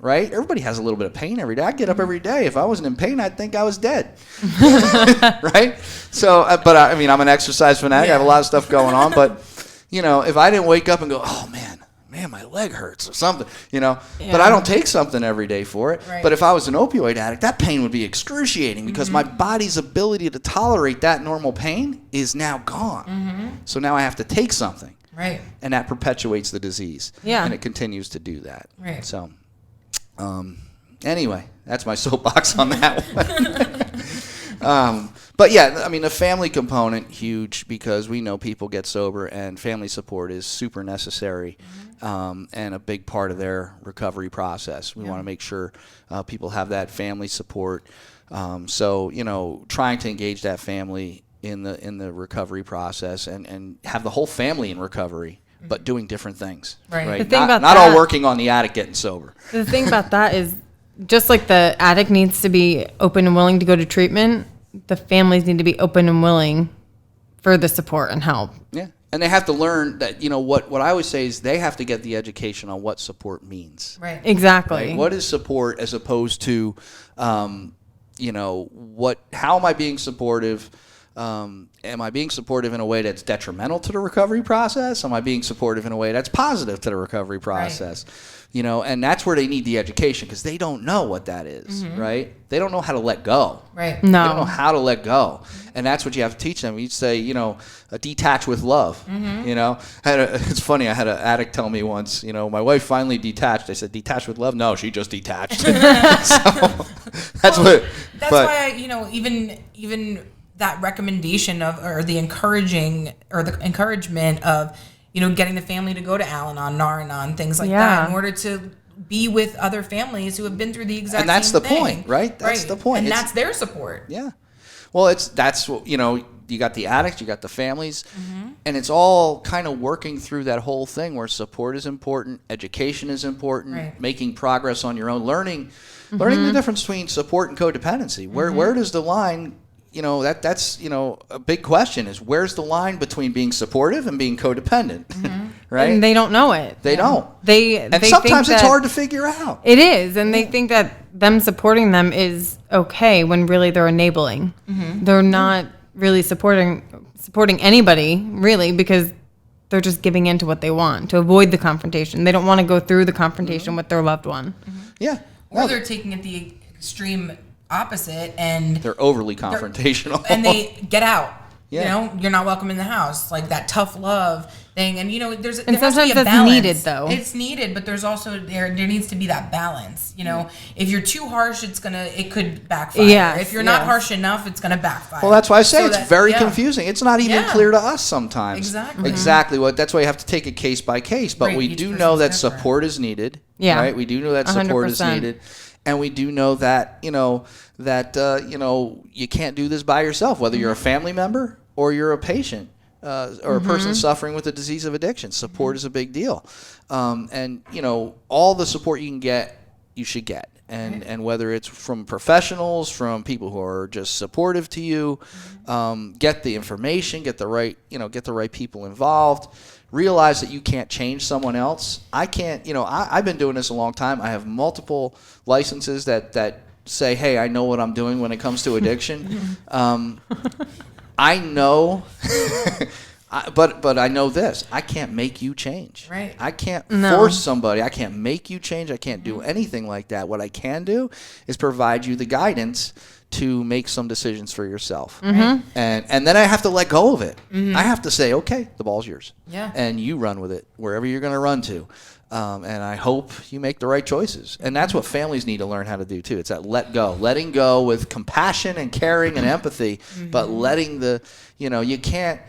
Right? Everybody has a little bit of pain every day. I get up every day. If I wasn't in pain, I'd think I was dead. Right? So, but I mean, I'm an exercise fanatic. I have a lot of stuff going on. But, you know, if I didn't wake up and go, oh, man, my leg hurts or something, you know. Yeah. But I don't take something every day for it. Right. But if I was an opioid addict, that pain would be excruciating because my body's ability to tolerate that normal pain is now gone. So now I have to take something. Right. And that perpetuates the disease. Yeah. And it continues to do that. Right. So, anyway, that's my soapbox on that one. But yeah, I mean, the family component, huge because we know people get sober and family support is super necessary and a big part of their recovery process. We want to make sure people have that family support. So, you know, trying to engage that family in the recovery process and have the whole family in recovery. But doing different things, Right. The thing about not all that- working on the addict getting sober. The thing about that is just like the addict needs to be open and willing to go to treatment, the families need to be open and willing for the support and help. Yeah, and they have to learn that, you know, what I always say is they have to get the education on what support means. Right. Exactly. Right? What is support as opposed to, you know, how am I being supportive? Am I being supportive in a way that's detrimental to the recovery process? Am I being supportive in a way that's positive to the recovery process? Right. You know, and that's where they need the education because they don't know what that is, right? They don't know how to let go. Right. No. They don't know how to let go. And that's what you have to teach them. You'd say, you know, detach with love. You know, it's funny. I had an addict tell me once, you know, my wife finally detached. I said, detach with love? No, she just detached. So that's That's why, you know, even that recommendation or the encouragement of, you know, getting the family to go to Al-Anon, Nar-Anon, things like that in order to be with other families who have been through the exact same thing. And that's the point, right? That's the point. And that's their support. Yeah. Well, that's you know, you got the addicts, you got the families, and it's all kind of working through that whole thing where support is important, education is important, making progress on your own, learning the difference between support and codependency. Where does the line, you know, that's you know, a big question is where's the line between being supportive and being codependent, right? And they don't know it. They don't. They Sometimes think it's that hard to figure out. It is, and they think that them supporting them is okay when really they're enabling. They're not really supporting anybody really because they're just giving in to what they want to avoid the confrontation. They don't want to go through the confrontation with their loved one. Yeah. Or they're taking it the extreme opposite and they're overly confrontational. and they get out. Yeah. You know, you're not welcome in the house. Like that tough love thing. And there has to sometimes be a that's balance. needed, though. It's needed, but there's also there needs to be that balance. If you're too harsh, it could backfire. Yes, if you're not harsh enough, it's gonna backfire. Well, that's why I say it's very confusing. It's not even clear to us sometimes. Exactly. That's why you have to take it case by case. But we do know that support is needed. Yeah. Right. We do know that support is needed, and we do know that you can't do this by yourself, whether you're a family member or you're a patient. Or a person suffering with the disease of addiction. Support is a big deal. And all the support you can get, you should get. And whether it's from professionals, from people who are just supportive to you, get the information, get the right people involved. Realize that you can't change someone else. I can't, I've been doing this a long time. I have multiple licenses that say, hey, I know what I'm doing when it comes to addiction. I know, but I know this. I can't make you change. Right. I can't force somebody. I can't make you change. I can't do anything like that. What I can do is provide you the guidance to make some decisions for yourself. And then I have to let go of it. I have to say, okay, the ball's yours. Yeah. And you run with it wherever you're going to run to. And I hope you make the right choices. And that's what families need to learn how to do, too. It's that letting go with compassion and caring and empathy, but letting you can't,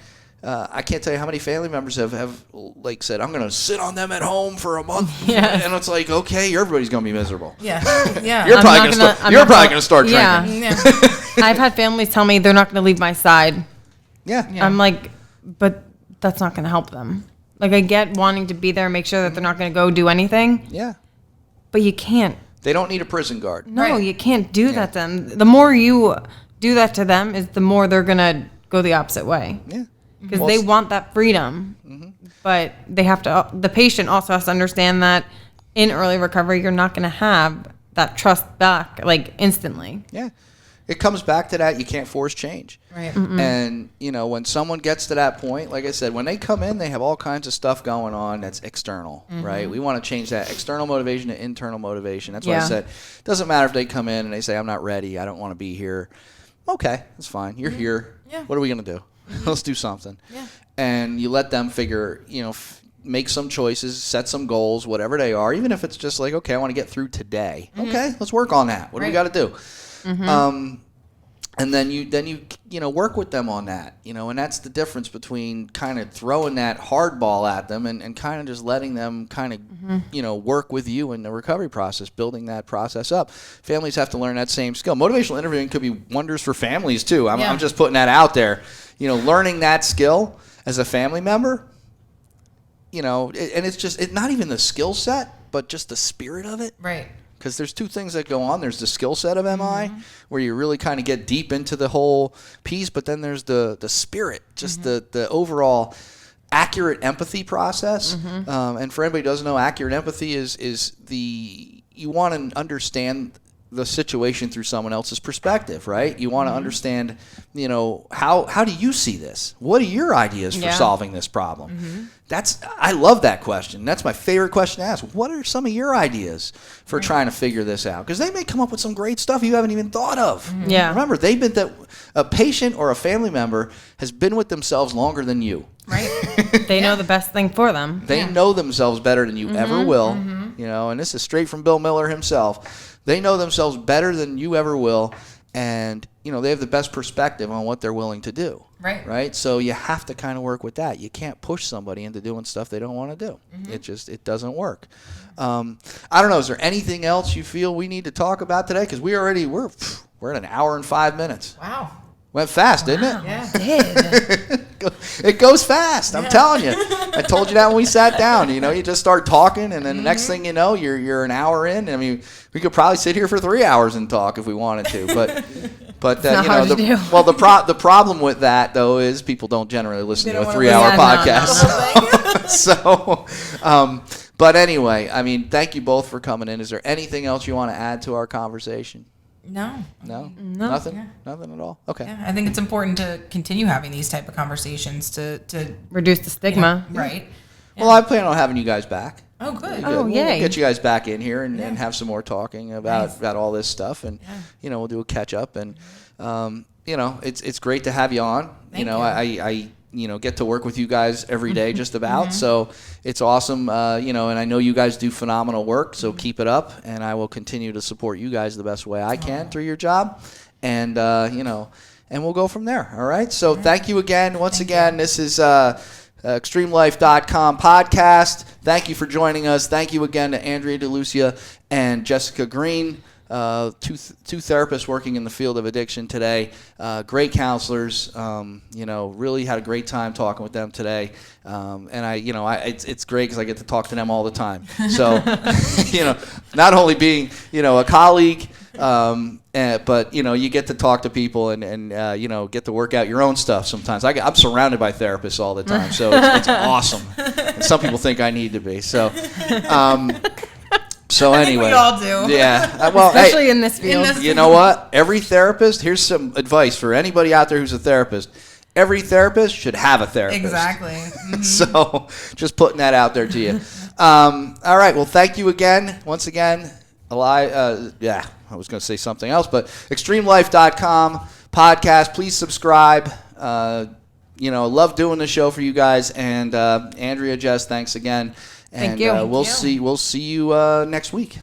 I can't tell you how many family members have like said, I'm going to sit on them at home for a month. And it's like, okay, everybody's going to be miserable. Yeah. Yeah. You're probably going to start drinking. Yeah. I've had families tell me they're not going to leave my side. Yeah. I'm like, but that's not going to help them. Like, I get wanting to be there and make sure that they're not going to go do anything. Yeah. But you can't. They don't need a prison guard. No, you can't do that to them. The more you do that to them is the more they're going to go the opposite way. Yeah. Because they want that freedom. But they have to, the patient also has to understand that in early recovery, you're not going to have that trust back, like, instantly. Yeah. It comes back to that. You can't force change. Right. And, when someone gets to that point, like I said, when they come in, they have all kinds of stuff going on that's external, right? We want to change that external motivation to internal motivation. That's why I said it doesn't matter if they come in and they say, I'm not ready. I don't want to be here. Okay, that's fine. You're here. Yeah. What are we going to do? Let's do something. Yeah. And you let them figure, make some choices, set some goals, whatever they are, even if it's just like, okay, I want to get through today. Okay, let's work on that. What do we got to do? And then you work with them on that, and that's the difference between kind of throwing that hardball at them and kind of just letting them kind of, work with you in the recovery process, building that process up. Families have to learn that same skill. Motivational interviewing could be wonders for families too. I'm just putting that out there. Learning that skill as a family member, and it's not even the skill set, but just the spirit of it. Right. Because there's two things that go on. There's the skill set of MI, where you really kind of get deep into the whole piece, but then there's the spirit, just the overall accurate empathy process. And for anybody who doesn't know, accurate empathy is you want to understand the situation through someone else's perspective, right? You want to understand, how do you see this? What are your ideas for solving this problem? I love that question. That's my favorite question to ask. What are some of your ideas for trying to figure this out? Because they may come up with some great stuff you haven't even thought of. Yeah. Remember, a patient or a family member has been with themselves longer than you. Right. They know the best thing for them. They know themselves better than you ever will. And this is straight from Bill Miller himself. They know themselves better than you ever will, and they have the best perspective on what they're willing to do. Right. So you have to kind of work with that. You can't push somebody into doing stuff they don't want to do. It doesn't work. I don't know. Is there anything else you feel we need to talk about today? Because we're at an hour and 5 minutes. Wow. Went fast, didn't it? Yeah. It did. It goes fast. I'm telling you. I told you that when we sat down. You just start talking, and then the next thing you know, you're an hour in. I mean, we could probably sit here for 3 hours and talk if we wanted to, but the problem with that though is people don't generally listen to a 3-hour podcast. So, but anyway, I mean, thank you both for coming in. Is there anything else you want to add to our conversation? No. Nothing. Yeah. Nothing at all. Okay. Yeah, I think it's important to continue having these type of conversations to reduce the stigma. Right. Yeah. Well, I plan on having you guys back. Oh, good. Oh, We'll yay. get you guys back in here and have some more talking about all this stuff, and we'll do a catch up, and it's great to have you on. Thank you. get to work with you guys every day just about. So it's awesome, and I know you guys do phenomenal work, so keep it up, and I will continue to support you guys the best way I can through your job, and, and we'll go from there, all right? So thank you again. Once again, this is XtrtemeLyfe.com podcast. Thank you for joining us. Thank you again to Andrea Delucia and Jessica Green. Two therapists working in the field of addiction today, great counselors. Really had a great time talking with them today, and it's great because I get to talk to them all the time. So, not only being a colleague, but you get to talk to people and get to work out your own stuff sometimes. I'm surrounded by therapists all the time, so it's awesome. And some people think I need to be. So. So anyway, we all do. Yeah. Well, especially in this field. You know what? Every therapist. Here's some advice for anybody out there who's a therapist. Every therapist should have a therapist. Exactly. Mm-hmm. So, just putting that out there to you. All right. Well, thank you again. Once again, I was going to say something else, but XtrtemeLyfe.com podcast. Please subscribe. Love doing the show for you guys. And Andrea, Jess, thanks again. And Thank you. We'll see you next week.